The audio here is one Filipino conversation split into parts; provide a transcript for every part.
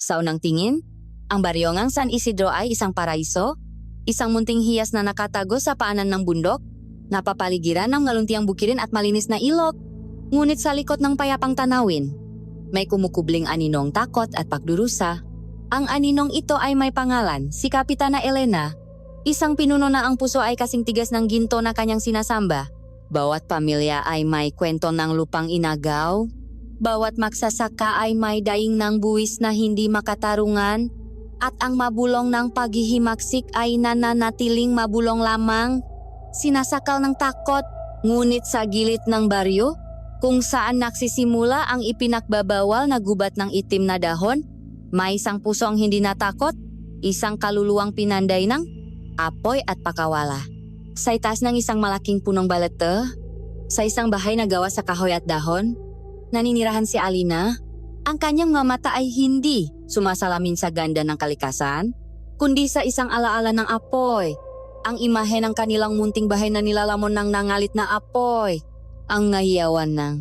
Sa unang tingin, ang baryongang San Isidro ay isang paraiso, isang munting hiyas na nakatago sa paanan ng bundok, napapaligiran ng maluntiang bukirin at malinis na ilog. Ngunit sa likod ng payapang tanawin, may kumukubling aninong takot at pagdurusa. Ang aninong ito ay may pangalan, si Kapitana Elena, isang pinuno na ang puso ay kasing tigas ng ginto na kanyang sinasamba. Bawat pamilya ay may kwento ng lupang inagaw. Bawat magsasaka ay may daing ng buwis na hindi makatarungan. At ang mabulong ng paghihimaksik ay nananatiling mabulong lamang. Sinasakal ng takot, ngunit sa gilid ng baryo, kung saan nagsisimula ang ipinagbabawal na gubat ng itim na dahon, may isang pusong hindi natakot, isang kaluluwang pinanday ng apoy at pakawala. Sa itaas ng isang malaking punong balete, sa isang bahay na gawa sa kahoy at dahon, naninirahan si Alina. Ang kanyang mga mata ay hindi sumasalamin sa ganda ng kalikasan, kundi sa isang alaala ng apoy. Ang imahe ng kanilang munting bahay na nilalamon ng nangalit na apoy. Ang ngahiyawan ng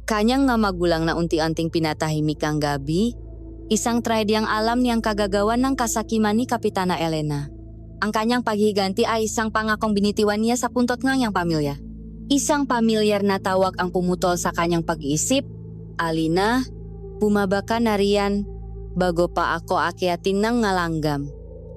kanyang nga magulang na unti-unting pinatahimik ang gabi. Isang trahedyang alam niyang kagagawan ng kasakiman ni Kapitana Elena. Ang kanyang paghiganti ay isang pangakong binitiwan niya sa puntot ng kanyang pamilya. Isang pamilyar na tawag ang pumutol sa kanyang pag-iisip. Alina, bumaba ka na riyan bago pa ako akyatin ng ngalanggam.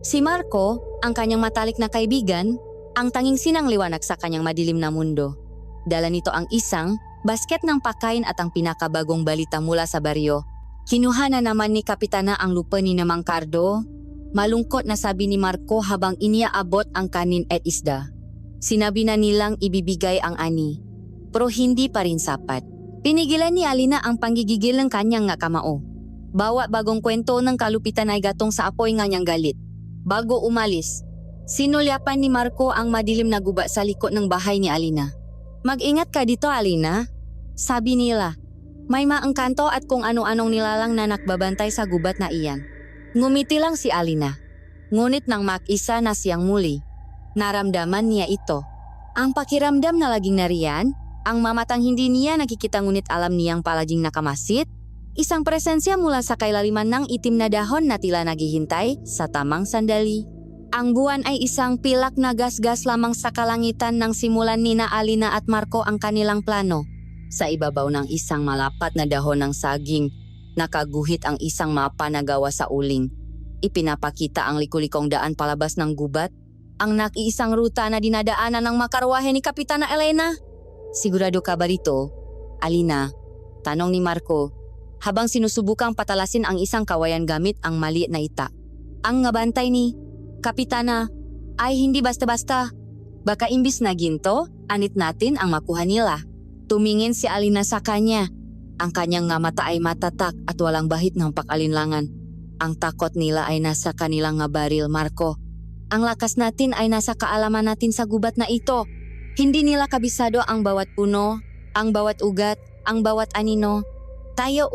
Si Marco, ang kanyang matalik na kaibigan, ang tanging sinangliwanag sa kanyang madilim na mundo. Dala nito ang isang basket ng pagkain at ang pinakabagong balita mula sa baryo. Kinuha na naman ni Kapitana ang lupa ni Namang Cardo. Malungkot na sabi ni Marco habang iniaabot ang kanin at isda. Sinabi na nilang ibibigay ang ani, pero hindi pa rin sapat. Pinigilan ni Alina ang panggigigil ng kanyang nga kamao. Bawat bagong kwento ng kalupitan ay gatong sa apoy nga niyang galit. Bago umalis, sinulyapan ni Marco ang madilim na guba sa likod ng bahay ni Alina. Mag-ingat ka dito, Alina, sabi nila. May maangkanto at kung ano-anong nilalang na nakbabantay sa gubat na iyan. Ngumiti lang si Alina. Ngunit nang mag-isa na siyang muli, naramdaman niya ito. Ang pakiramdam na laging nariyan, ang mamatang hindi niya nakikita ngunit alam niyang palaging nakamasid, isang presensya mula sa kailaliman ng itim na dahon na tila naghihintay sa tamang sandali. Ang buwan ay isang pilak na gasgas lamang sa kalangitan nang simulan nina Alina at Marco ang kanilang plano. Sa ibabaw ng isang malapat na dahon ng saging, nakaguhit ang isang mapa na gawa sa uling. Ipinapakita ang likulikong daan palabas ng gubat, ang nag-iisang ruta na dinadaanan ng makarwahe ni Kapitana Elena. Sigurado ka ba dito, Alina? Tanong ni Marco, habang sinusubukang patalasin ang isang kawayan gamit ang maliit na ita. Ang ngabantay ni Kapitana ay hindi basta-basta. Baka imbis na ginto, anit natin ang makuha nila. Tumingin si Alina sa kanya. Ang kanyang nga mata ay matatak at walang bahid ng pag-alinlangan. Ang takot nila ay nasa kanilang nga baril, Marco. Ang lakas natin ay nasa kaalaman natin sa gubat na ito. Hindi nila kabisado ang bawat puno, ang bawat ugat, ang bawat anino. Tayo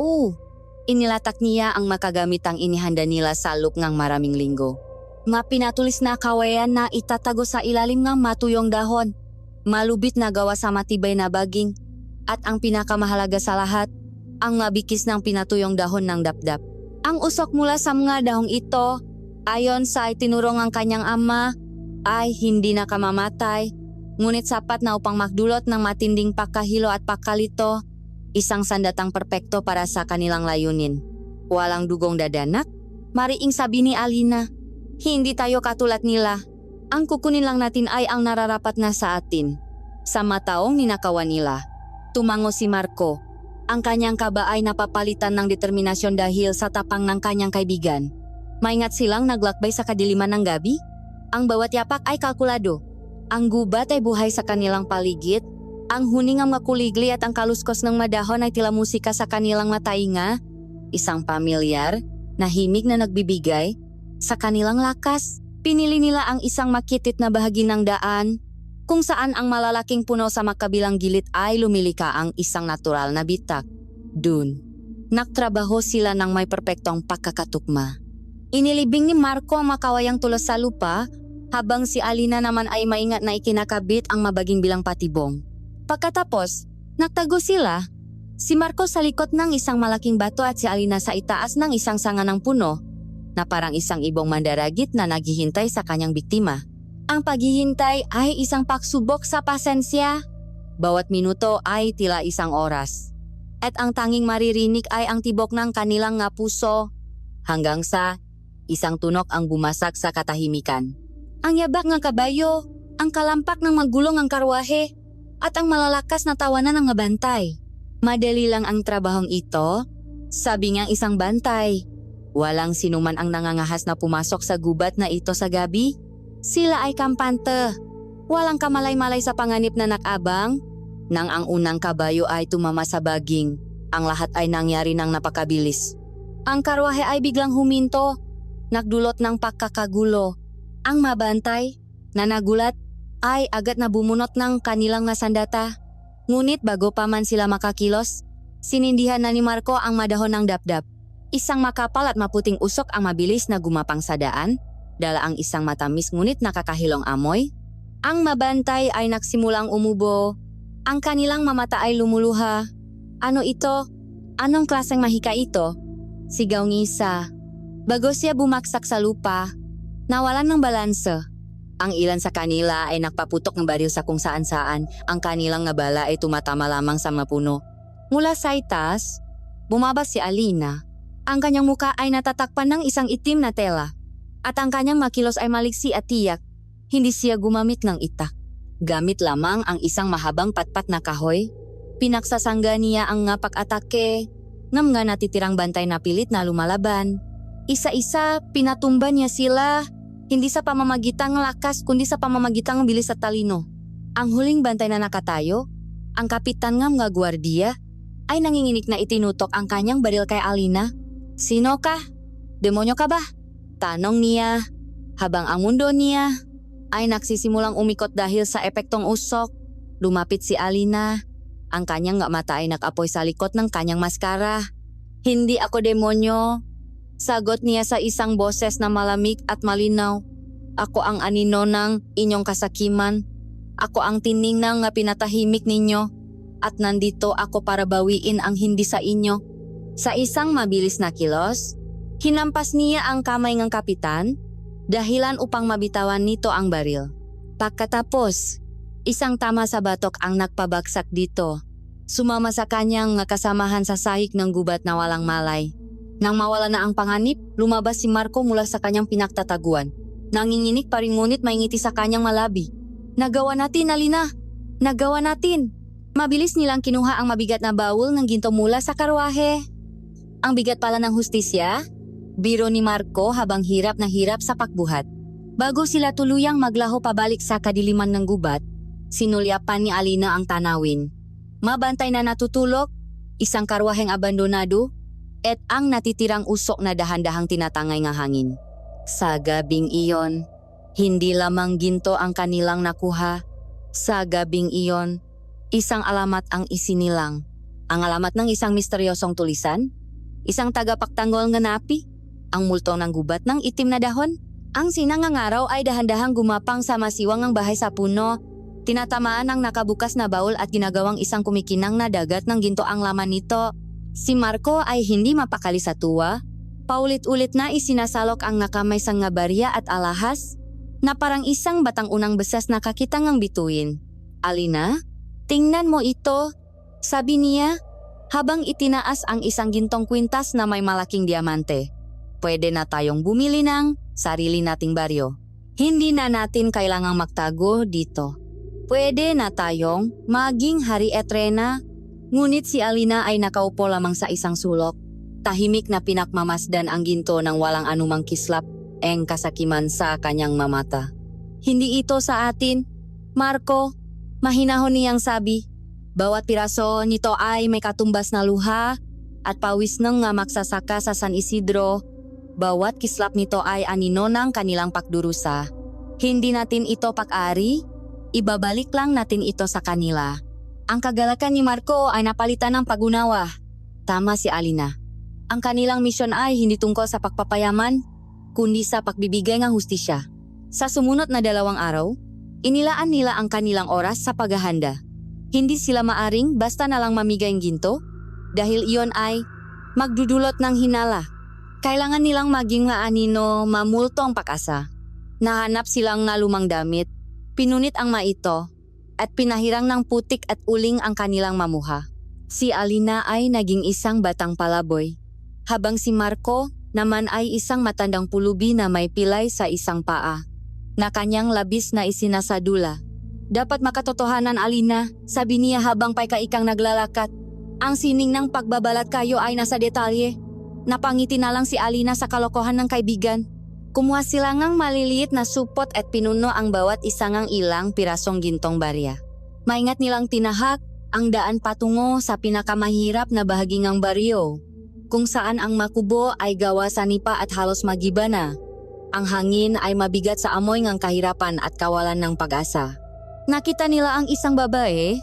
Inilatak niya ang makagamitang inihanda nila sa loob ng maraming linggo. Mga pinatulis na kawayan na itatago sa ilalim ng matuyong dahon. Malubit na gawa sa matibay na baging. At ang pinakamahalaga sa lahat, ang mabikis ng pinatuyong dahon ng dapdap. Ang usok mula sa mga dahong ito, ayon sa itinurong ang kanyang ama, ay hindi nakamamatay, ngunit sapat na upang magdulot ng matinding pagkahilo at pagkalito, isang sandatang perpekto para sa kanilang layunin. Walang dugong dadanak, mariing sabi ni Alina, hindi tayo katulad nila. Ang kukunin lang natin ay ang nararapat na sa atin. Sa mataong ninakawan nila. Tumango si Marco. Ang kanyang kaba ay napapalitan ng determinasyon dahil sa tapang ng kanyang kaibigan. Maingat silang naglakbay sa kadiliman ng gabi. Ang bawat yapak ay kalkulado. Ang gubat ay buhay sa kanilang paligid. Ang huning ang makuligli at ang kaluskos ng madahon ay tila musika sa kanilang matainga. Isang pamilyar na himig na nagbibigay sa kanilang lakas. Pinili nila ang isang makitit na bahagi ng daan kung saan ang malalaking puno sa makabilang gilid ay lumilika ang isang natural na bitak. Dun, nagtrabaho sila ng may perpektong pagkakatukma. Inilibing ni Marco ang makawayang tulos sa lupa habang si Alina naman ay maingat na ikinakabit ang mabaging bilang patibong. Pagkatapos, nagtago sila. Si Marco sa likod ng isang malaking bato at si Alina sa itaas ng isang sanga ng puno na parang isang ibong mandaragit na naghihintay sa kanyang biktima. Ang paghihintay ay isang pagsubok sa pasensya. Bawat minuto ay tila isang oras. At ang tanging maririnig ay ang tibok ng kanilang nga puso hanggang sa isang tunok ang bumasak sa katahimikan. Ang yabak ng kabayo, ang kalampak ng magulong ang karwahe, at ang malalakas na tawanan ng bantay. Madali lang ang trabahong ito, sabi ng isang bantay. Walang sinuman ang nangangahas na pumasok sa gubat na ito sa gabi. Sila ay kampante. Walang kamalay-malay sa panganib na nakabang. Nang ang unang kabayo ay tumama sa baging, ang lahat ay nangyari ng napakabilis. Ang karwahe ay biglang huminto, nagdulot ng pagkakagulo. Ang mabantay, na nagulat, ay agad na bumunot ng kanilang nasandata. Ngunit bago pa man sila makakilos, sinindihan na ni Marco ang madahon ng dapdap. Isang makapal at maputing usok ang mabilis na gumapang sa daan, dala ang isang matamis ngunit nakakahilong amoy. Ang mabantay ay nagsimulang umubo. Ang kanilang mamata ay lumuluha. Ano ito? Anong klaseng mahika ito? Sigaw ng isa. Bago siya bumaksak sa lupa, nawalan ng balanse. Ang ilan sa kanila ay nagpaputok ng baril sa kung saan-saan. Ang kanilang nga bala ay tumatama lamang sa mapuno. Mula sa itaas, bumaba si Alina. Ang kanyang muka ay natatakpan ng isang itim na tela. At ang kanyang makilos ay maliksi at tiyak. Hindi siya gumamit ng itak. Gamit lamang ang isang mahabang patpat na kahoy. Pinaksasangga niya ang nga pag-atake. Ngam nga natitirang bantay na pilit na lumalaban. Isa-isa, pinatumba niya sila. Hindi sa pamamagitang lakas kundi sa pamamagitang bilis at talino. Ang huling bantay na nakatayo, ang kapitan ng mga gwardiya, ay nanginginig na itinutok ang kanyang baril kay Alina. Sino ka? Demonyo ka ba? Tanong niya, habang ang mundo niya ay nagsisimulang umikot dahil sa epektong usok. Lumapit si Alina. Ang kanyang mata ay nakapoy sa likod ng kanyang maskara. Hindi ako demonyo. Sagot niya sa isang boses na malamig at malinaw. Ako ang anino ng inyong kasakiman. Ako ang tininang nga pinatahimik ninyo. At nandito ako para bawiin ang hindi sa inyo. Sa isang mabilis na kilos, hinampas niya ang kamay ng kapitan, dahilan upang mabitawan nito ang baril. Pagkatapos, isang tama sa batok ang nagpabagsak dito. Sumama sa kanyang kasamahan sa sahig ng gubat na walang malay. Nang mawala na ang panganib, lumabas si Marco mula sa kanyang pinagtataguan. Nanginginig pa rin ngunit maingiti sa kanyang malabi. Nagawa natin, Alina! Nagawa natin! Mabilis nilang kinuha ang mabigat na bawol ng ginto mula sa karwahe. Ang bigat pala ng hustisya? Biro ni Marco habang hirap na hirap sa pagbuhat. Bago sila tuluyang maglaho pabalik sa kadiliman ng gubat, sinulyapan ni Alina ang tanawin. Mabantay na natutulog, isang karwaheng abandonado, at ang natitirang usok na dahan-dahang tinatangay ng hangin. Sa gabing iyon, hindi lamang ginto ang kanilang nakuha. Sa gabing iyon, isang alamat ang isinilang. Ang alamat ng isang misteryosong tulisan, isang tagapagtanggol nga napi, ang multo ng gubat ng itim na dahon. Ang sinangang araw ay dahan-dahang gumapang sa masiwang ang bahay sa puno. Tinatamaan ang nakabukas na baul at ginagawang isang kumikinang na dagat ng ginto ang laman nito. Si Marco ay hindi mapakali sa tuwa. Paulit-ulit na isinasalok ang nakamay sang nga barya at alahas na parang isang batang unang besas na kakitangang bituin. Alina, tingnan mo ito, sabi niya habang itinaas ang isang gintong kwintas na may malaking diamante. Pwede na tayong bumili ng sarili nating baryo. Hindi na natin kailangang magtago dito. Pwede na tayong maging hari at reyna. Ngunit si Alina ay nakaupo lamang sa isang sulok. Tahimik na pinakmamasdan ang ginto ng walang anumang kislap ang kasakiman sa kanyang mamata. Hindi ito sa atin, Marco, mahinahon niyang sabi. Bawat piraso nito ay may katumbas na luha at pawis ng magsasaka sa San Isidro. Bawat kislap nito ay anino ng kanilang pagdurusa. Hindi natin ito pag-ari, ibabalik lang natin ito sa kanila. Ang kagalakan ni Marco ay napalitan ng pag-unawa. Tama si Alina. Ang kanilang misyon ay hindi tungkol sa pagpapayaman, kundi sa pagbibigay ng hustisya. Sa sumunod na 2 araw, inilaan nila ang kanilang oras sa paghahanda. Hindi sila maaring basta na lang mamigay ng ginto, Dahil iyon ay magdudulot ng hinala. Kailangan nilang maging maanino mamultong pakasa. Nahanap silang nga lumang damit, pinunit ang maito, at pinahirang ng putik at uling ang kanilang mamuha. Si Alina ay naging isang batang palaboy, habang si Marco naman ay isang matandang pulubi na may pilay sa isang paa, na kanyang labis na isinasadula. Dapat makatotohanan, Alina, sabi niya habang paikaikang naglalakat. Ang sining ng pagbabalat kayo ay nasa detalye. Napangiti na lang si Alina sa kalokohan ng kaibigan. Kumuha sila ngang maliliit na supot at pinuno ang bawat isa ngang ilang pirasong gintong barya. Maingat nilang tinahak ang daan patungo sa pinakamahirap na bahagi ng baryo, kung saan ang makubo ay gawa sa nipa at halos magiba na. Ang hangin ay mabigat sa amoy ng kahirapan at kawalan ng pag-asa. Nakita nila ang isang babae,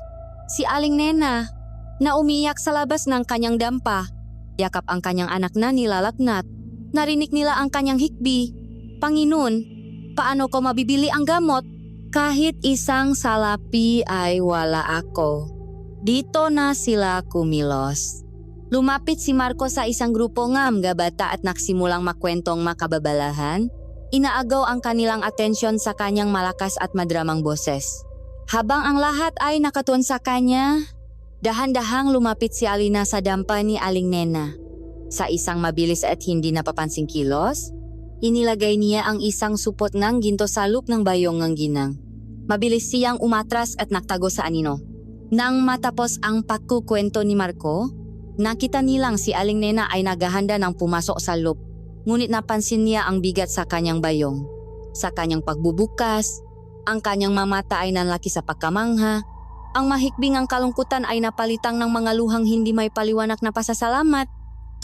si Aling Nena, na umiiyak sa labas ng kanyang dampa. Yakap ang kanyang anak na nilalaknat. Narinig nila ang kanyang hikbi. Panginoon, paano ko mabibili ang gamot? Kahit isang salapi ay wala ako. Dito na sila kumilos. Lumapit si Marco sa isang grupo ng mga bata at nagsimulang makwentong makababalahan. Inaagaw ang kanilang atensyon sa kanyang malakas at madramang boses. Habang ang lahat ay nakatuon sa kanya, dahan-dahang lumapit si Alina sa dampa ni Aling Nena. Sa isang mabilis at hindi napapansing kilos, inilagay niya ang isang supot ng ginto sa loop ng bayong ng ginang. Mabilis siyang umatras at nagtago sa anino. Nang matapos ang pagkukwento ni Marco, nakita nilang si Aling Nena ay naghahanda ng pumasok sa loop. Ngunit napansin niya ang bigat sa kanyang bayong. Sa kanyang pagbubukas, ang kanyang mamata ay nanlaki sa pagkamangha. Ang mahikbing ang kalungkutan ay napalitang ng mga luhang hindi may paliwanag na pasasalamat.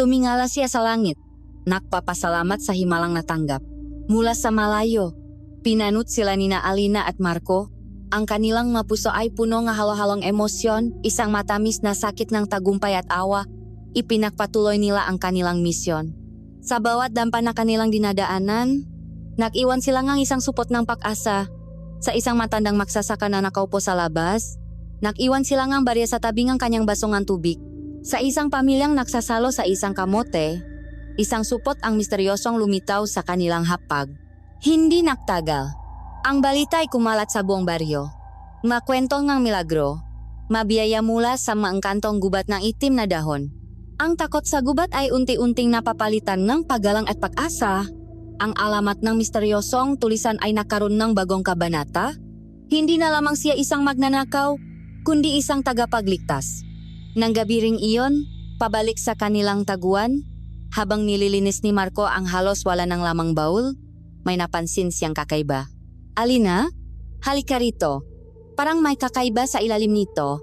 Tumingala siya sa langit. Nagpapasalamat sa himalang natanggap. Mula sa malayo, pinanut sila nina Alina at Marco. Ang kanilang mga puso ay puno ng halo-halong emosyon, isang matamis na sakit ng tagumpay at awa. Ipinagpatuloy nila ang kanilang misyon. Sa bawat dampa na kanilang dinadaanan, nag-iwan sila ng isang supot ng pag-asa. Sa isang matandang magsasaka na nakaupo sa labas, nag-iwan sila ng barya sa tabi ng kanyang basong ng tubig. Sa isang pamilyang nagsasalo sa isang kamote, isang supot ang misteryosong lumitaw sa kanilang hapag. Hindi nagtagal. Ang balita ay kumalat sa buong baryo. Makwento ng milagro, mabiyaya mula sa maengkantong gubat ng itim na dahon. Ang takot sa gubat ay unti-unting napapalitan ng paggalang at pag-asa. Ang alamat ng misteryosong tulisan ay nakaroon ng bagong kabanata. Hindi na lamang siya isang magnanakaw, kundi isang tagapagligtas. Nang gabi ring iyon, pabalik sa kanilang taguan, habang nililinis ni Marco ang halos wala ng lamang baul, may napansin siyang kakaiba. Alina, halika rito. Parang may kakaiba sa ilalim nito.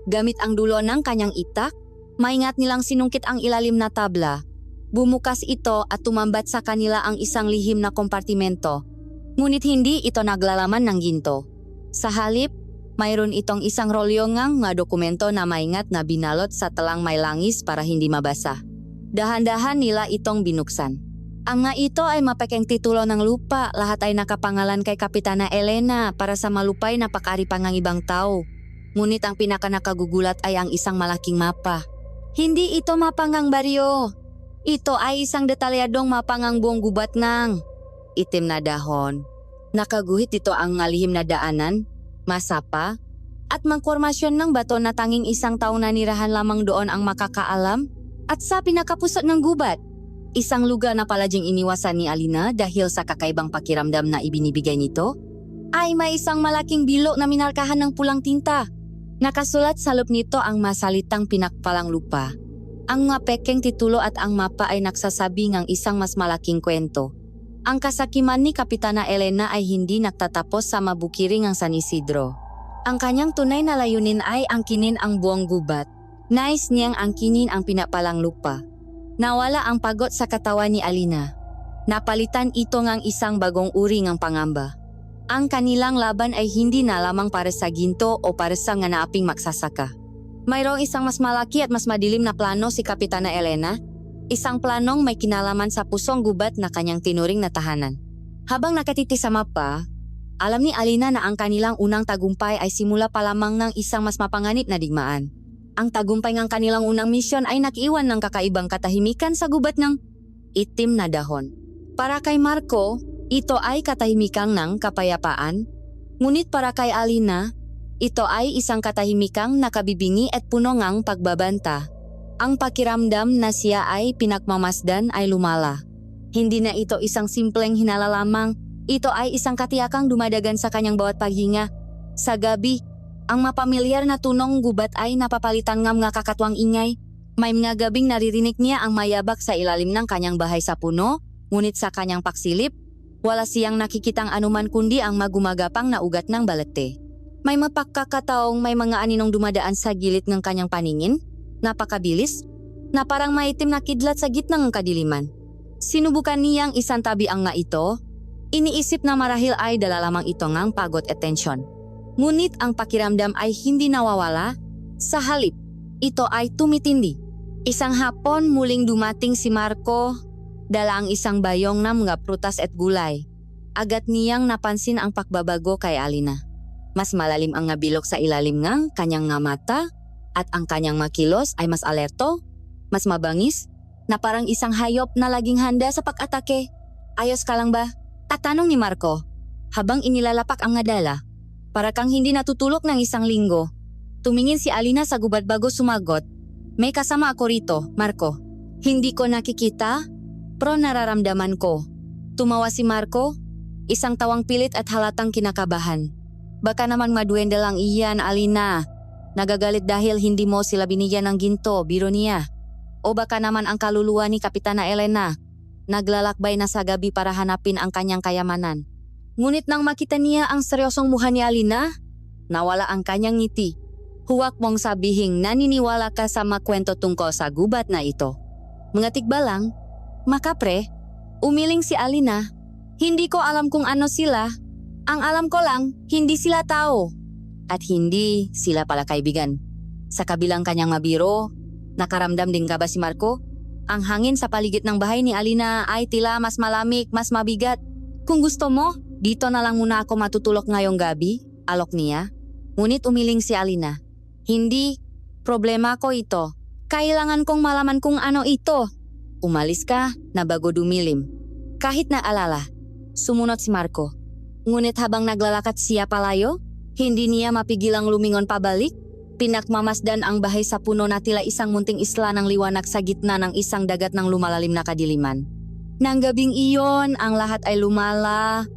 Gamit ang dulo ng kanyang itak, maingat nilang sinungkit ang ilalim na tabla. Bumukas ito at tumambat sa kanila ang isang lihim na kompartimento. Ngunit hindi ito naglalaman ng ginto. Sa halip, mayroon itong isang rolyo ngang mga dokumento na maingat na binalot sa talang may langis para hindi mabasa. Dahan-dahan nila itong binuksan. Ang nga ito ay mapekeng titulo ng lupa, lahat ay nakapangalan kay Kapitana Elena para sa malupay na pakaripan ng ibang tao. Ngunit ang pinakanakagugulat ay ang isang malaking mapa. Hindi ito mapangang baryo. Ito ay isang detalyadong mapangang buong gubat ng itim na dahon. Nakaguhit dito ang ngalihim na daanan, masapa, at mangkormasyon ng bato na tanging isang tao na nirahan lamang doon ang makakaalam. At sa pinakapusot ng gubat, isang lugar na paladyang iniwasan ni Alina dahil sa kakaibang pakiramdam na ibinibigay nito, ay may isang malaking bilog na minarkahan ng pulang tinta. Nakasulat sa loob nito ang masalitang pinakpalang lupa. Ang mapekeng titulo at ang mapa ay nagsasabi ng isang mas malaking kwento. Ang kasakiman ni Kapitana Elena ay hindi nagtatapos sa mabukiring ang San Isidro. Ang kanyang tunay na layunin ay angkinin ang buong gubat. Nais niyang angkinin ang pinapalang lupa. Nawala ang pagod sa katawan ni Alina. Napalitan ito ng isang bagong uri ng pangamba. Ang kanilang laban ay hindi na lamang para sa ginto o para sa nganaaping magsasaka. Mayroong isang mas malaki at mas madilim na plano si Kapitana Elena. Isang planong may kinalaman sa pusong gubat na kanyang tinuring na tahanan. Habang nakatiti sa mapa, alam ni Alina na ang kanilang unang tagumpay ay simula pa lamang ng isang mas mapanganib na digmaan. Ang tagumpay ng kanilang unang misyon ay nakiiwan ng kakaibang katahimikan sa gubat ng itim na dahon. Para kay Marco, ito ay katahimikang ng kapayapaan. Ngunit para kay Alina, ito ay isang katahimikang nakabibingi at puno ngang pagbabanta. Ang pakiramdam na siya ay pinagmamasdan ay lumala. Hindi na ito isang simpleng hinala lamang, ito ay isang katiyakang dumadagan sa kanyang bawat paghinga. Sa gabi, ang mapamilyar na tunong gubat ay napapalitan ng mga kakatwang ingay. May mga gabing naririnig niya ang mayabak sa ilalim ng kanyang bahay sa puno, ngunit sa kanyang paksilip, wala siyang nakikitang anuman kundi ang magumagapang na ugat ng balete. May mapagkakataong may mga aninong dumadaan sa gilid ng kanyang paningin, napakabilis, na parang maitim na kidlat sa gitna ng kadiliman. Sinubukan niyang isang tabi ang nga ito, iniisip na marahil ay dala lamang ito ngang pagod at tensyon. Ngunit ang pakiramdam ay hindi nawawala, sa halip, ito ay tumitindi. Isang hapon muling dumating si Marco, dala ang isang bayong na mga prutas at gulay. Agad niyang napansin ang pagbabago kay Alina. Mas malalim ang nabilok sa ilalim ng kanyang nga mata at ang kanyang makilos ay mas alerto, mas mabangis, na parang isang hayop na laging handa sa pag-atake. Ayos ka lang ba? Tatanong ni Marco, habang inilalapak ang nadala. Para kang hindi natutulog ng isang linggo. Tumingin si Alina sa gubat bago sumagot, may kasama ako rito, Marco. Hindi ko nakikita, pero nararamdaman ko. Tumawa si Marco, isang tawang pilit at halatang kinakabahan. Baka naman maduwende lang iyan, Alina. Nagagalit dahil hindi mo sila binigyan ng ginto, biro niya. O baka naman ang kaluluwa ni Kapitana Elena, naglalakbay na sa gabi para hanapin ang kanyang kayamanan. Ngunit nang makita niya ang seryosong mukha ni Alina, nawala ang kanyang ngiti. Huwag mong sabihing naniniwala ka sa makwento tungkol sa gubat na ito. Mga tigba lang, makapre, umiling si Alina. Hindi ko alam kung ano sila. Ang alam ko lang, hindi sila tao. At hindi sila pala kaibigan. Sa kabilang kanyang mabiro, nakaramdam din ka ba si Marco? Ang hangin sa paligid ng bahay ni Alina ay tila mas malamig, mas mabigat. Kung gusto mo, dito na lang muna ako matutulog ngayong gabi, alok niya. Ngunit umiling si Alina. Hindi, problema ko ito. Kailangan kong malaman kung ano ito. Umalis ka na bago dumilim. Kahit na alala, sumunod si Marco. Ngunit habang naglalakad siya palayo, hindi niya mapigilang lumingon pabalik. Pinakmamasdan ang bahay sa puno na tila isang munting isla ng liwanag sa gitna ng isang dagat ng lumalalim na kadiliman. Nang gabing iyon, ang lahat ay lumala.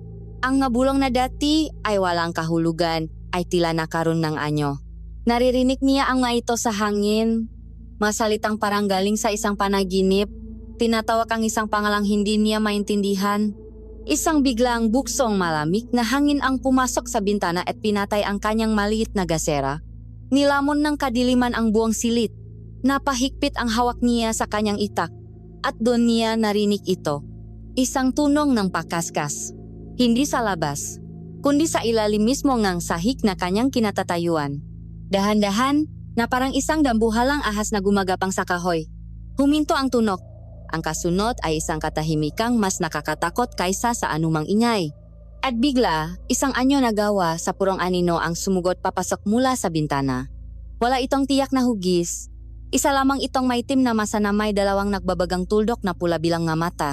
Ang ngabulong na dati ay walang kahulugan, ay tila nakaroon ng anyo. Naririnig niya ang nga ito sa hangin. Masalitang parang galing sa isang panaginip. Tinatawag ang isang pangalang hindi niya maintindihan. Isang biglang buksong malamig na hangin ang pumasok sa bintana at pinatay ang kanyang maliit na gasera. Nilamon ng kadiliman ang buong silid. Napahigpit ang hawak niya sa kanyang itak. At doon niya narinig ito. Isang tunog ng pakaskas. Hindi sa labas, kundi sa ilalim mismo ngang sahig na kanyang kinatatayuan. Dahan-dahan na parang isang dambuhalang ahas na gumagapang sa kahoy. Huminto ang tunog. Ang kasunod ay isang katahimikang mas nakakatakot kaysa sa anumang ingay. At bigla, isang anyo na gawa sa purong anino ang sumugot papasok mula sa bintana. Wala itong tiyak na hugis. Isa lamang itong maitim na masa na may dalawang nagbabagang tuldok na pula bilang nga mata.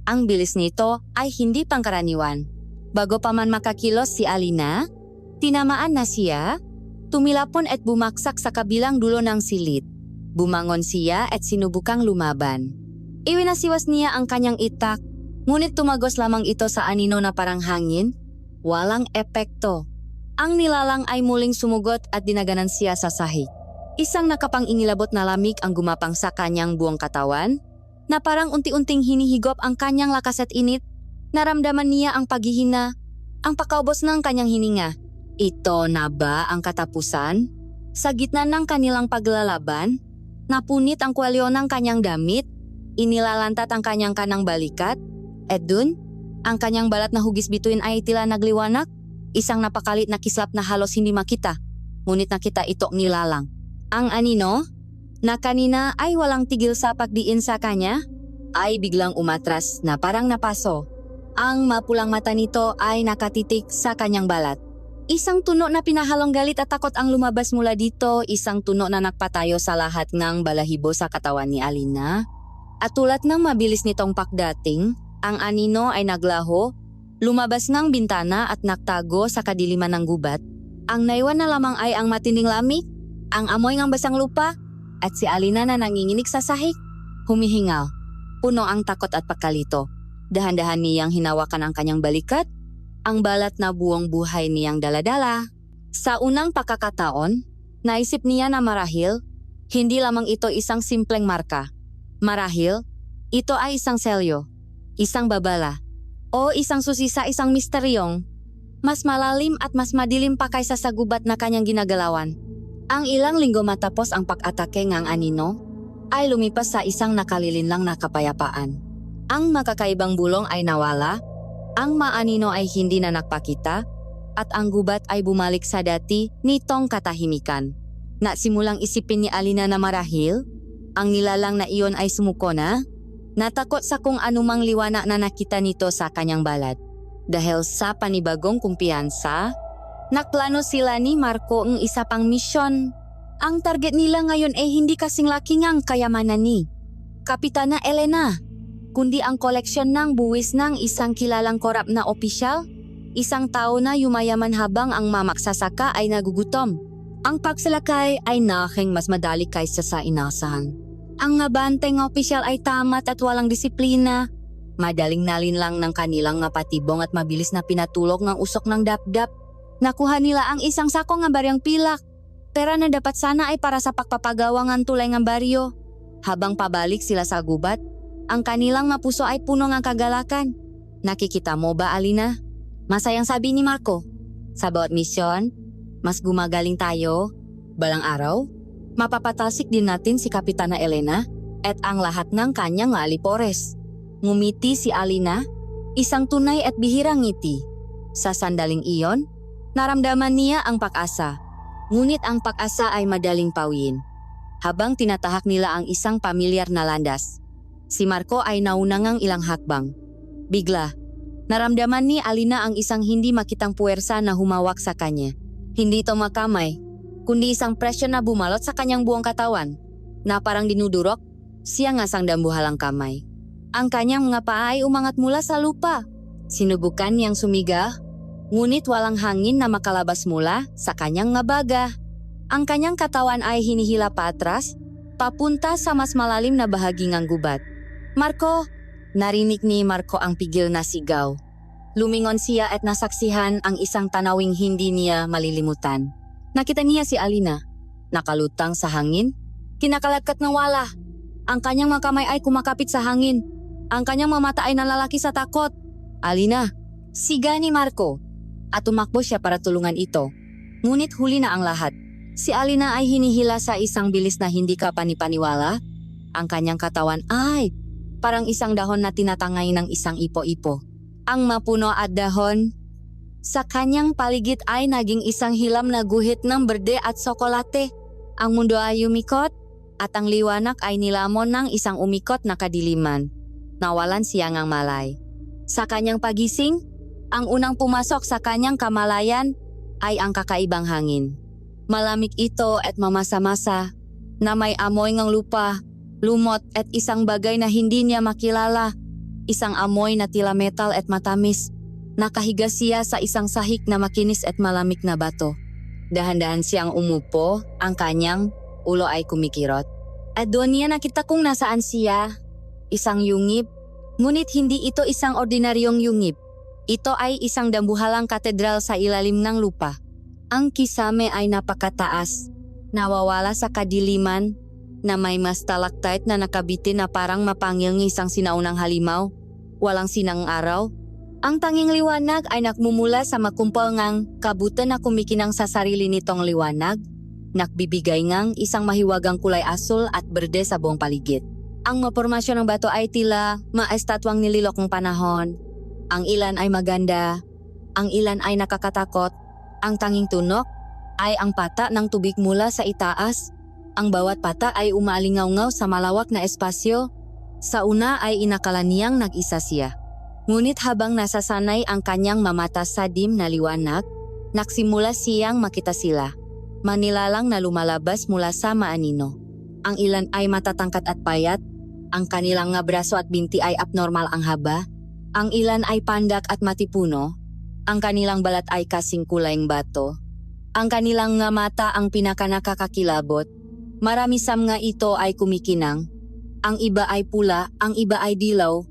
Ang bilis nito ay hindi pangkaraniwan. Bago pa man makakilos si Alina, tinamaan na siya, tumilapon at bumaksak sa kabilang dulo ng silid. Bumangon siya at sinubukang lumaban. Iwinasiwas niya ang kanyang itak, ngunit tumagos lamang ito sa anino na parang hangin. Walang epekto. Ang nilalang ay muling sumugot at dinaganan siya sa sahig. Isang nakapang-ingilabot na lamig ang gumapang sa kanyang buong katawan, na parang unti-unting hinihigop ang kanyang lakas at init. Naramdaman niya ang paghihina, ang pakaubos ng kanyang hininga. Ito na ba ang katapusan? Sa gitna ng kanilang paglalaban, napunit ang kwelyo ng kanyang damit, inilalantat ang kanyang kanang balikat, at dun, ang kanyang balat na hugis bituin ay tila nagliwanak, isang napakalit na kislap na halos hindi makita, ngunit nakita ito nilalang. Ang anino, na kanina ay walang tigil sa pagdiin sa kanya, ay biglang umatras na parang napaso. Ang mapulang mata nito ay nakatitik sa kanyang balat. Isang tuno na pinahalong galit at takot ang lumabas mula dito, isang tuno na nagpatayo sa lahat ng balahibo sa katawan ni Alina. At tulad ng mabilis nitong pakdating, ang anino ay naglaho, lumabas ng bintana at naktago sa kadiliman ng gubat. Ang naiwan na lamang ay ang matinding lamig, ang amoy ng basang lupa, at si Alina na nanginginig sa sahig. Humihingal, puno ang takot at pagkalito. Dahan-dahan niyang hinawakan ang kanyang balikat, ang balat na buong buhay niyang daladala. Sa unang pagkakataon, naisip niya na marahil, hindi lamang ito isang simpleng marka. Marahil, ito ay isang selyo, isang babala, o isang susi sa isang misteryong mas malalim at mas madilim pa kaysa sa gubat na kanyang ginagalawan. Ang ilang linggo matapos ang pag-atake ng anino, ay lumipas sa isang nakalilinlang na kapayapaan. Ang makakaibang bulong ay nawala, ang maanino ay hindi na nagpakita, at ang gubat ay bumalik sa dati nitong katahimikan. Nasimulang isipin ni Alina na marahil, ang nilalang na iyon ay sumuko na, natakot sa kung anumang liwanag na nakita nito sa kanyang balat. Dahil sa panibagong kumpiyansa, nakplano sila ni Marco ang isa pang misyon. Ang target nila ngayon ay hindi kasing laki ngang kayamanan ni Kapitana Elena, kundi ang koleksyon ng buwis ng isang kilalang korap na opisyal, isang tao na yumayaman habang ang mamagsasaka ay nagugutom. Ang pagsalakay ay nakaking mas madali kaysa sa inasahan. Ang ngabanteng opisyal ay tamat at walang disiplina. Madaling nalin lang ng kanilang patibong at mabilis na pinatulog ng usok ng dapdap. Nakuha nila ang isang sako ng baryang pilak. Pera na dapat sana ay para sa pagpapagawa ng tulay ng baryo. Habang pabalik sila sa gubat, ang kanilang mapuso ay puno ng kagalakan. Nakikita mo ba, Alina? Masayang sabi ni Marco. Sa bawat misyon, mas gumagaling tayo. Balang araw, mapapatalsik din natin si Kapitana Elena at ang lahat ng kanyang alipores. Ngumiti si Alina, isang tunay at bihirang ngiti. Sa sandaling iyon, naramdaman niya ang pag-asa. Ngunit ang pag-asa ay madaling pawiin. Habang tinatahak nila ang isang pamilyar na landas, si Marco ay naunangang ilang hakbang. Bigla, naramdaman ni Alina ang isang hindi makitang puwersa na humawak sa kanya. Hindi ito makamay, kundi isang presyon na bumalot sa kanyang buong katawan, na parang dinudurok, siya ngasang dambuhalang kamay. Ang kanyang mga paa ay umangat mula sa lupa. Sinubukan niyang sumiga, ngunit walang hangin na makalabas mula sa kanyang ngabaga. Ang kanyang katawan ay hinihila patras, papunta sa mas malalim na bahagi ng gubat. Marco! Narinig ni Marco ang pigil na sigaw. Lumingon siya at nasaksihan ang isang tanawing hindi niya malilimutan. Nakita niya si Alina, nakalutang sa hangin, kinakalatkat ng wala. Ang kanyang mga kamay ay kumakapit sa hangin. Ang kanyang mga mata ay nalalaki sa takot. Alina! Siga ni Marco. At tumakbo siya para tulungan ito. Ngunit huli na ang lahat. Si Alina ay hinihila sa isang bilis na hindi ka panipaniwala. Ang kanyang katawan ay parang isang dahon na tinatangay ng isang ipo-ipo. Ang mapuno at dahon sa kanyang paligid ay naging isang hilam na guhit ng berde at tsokolate. Ang mundo ay umikot at ang liwanag ay nilamon ng isang umikot na kadiliman. Nawalan siya ng malay. Sa kanyang pagising, ang unang pumasok sa kanyang kamalayan ay ang kakaibang hangin. Malamig ito at mamasa-masa na may amoy ng lupa, lumot at isang bagay na hindi niya makilala. Isang amoy na tila metal at matamis. Nakahiga siya sa isang sahig na makinis at malamig na bato. Dahan-dahan siyang umupo, ang kanyang ulo ay kumikirot. At doon niya nakita kung nasaan siya. Isang yungib, ngunit hindi ito isang ordinaryong yungib. Ito ay isang dambuhalang katedral sa ilalim ng lupa. Ang kisame ay napakataas, nawawala sa kadiliman, na may mas stalactite na nakabitin na parang mapangil ng isang sinaunang halimaw, walang sinang araw. Ang tanging liwanag ay nakmumula sa makumpol ngang kabutan na kumikinang sa sarili nitong liwanag, nakbibigay ngang isang mahiwagang kulay asul at berde sa buong paligid. Ang mapormasyon ng bato ay tila maestatwang nililok ng panahon. Ang ilan ay maganda, ang ilan ay nakakatakot. Ang tanging tunok ay ang pata ng tubig mula sa itaas. Ang bawat pata ay umaalingaw-ngaw sa malawak na espasyo. Sa una ay inakala niyang nag-isa siya. Ngunit habang nasasanay ang kanyang mamata sa dim na liwanag, Nagsimula siyang makita sila. Manilalang na lumalabas mula sa maanino. Ang ilan ay matatangkat at payat, ang kanilang nga braso at binti ay abnormal ang haba, ang ilan ay pandak at matipuno, ang kanilang balat ay kasing kulayng bato, ang kanilang nga mata ang pinakanakakakilabot, marami sam nga ito ay kumikinang, ang iba ay pula, ang iba ay dilaw,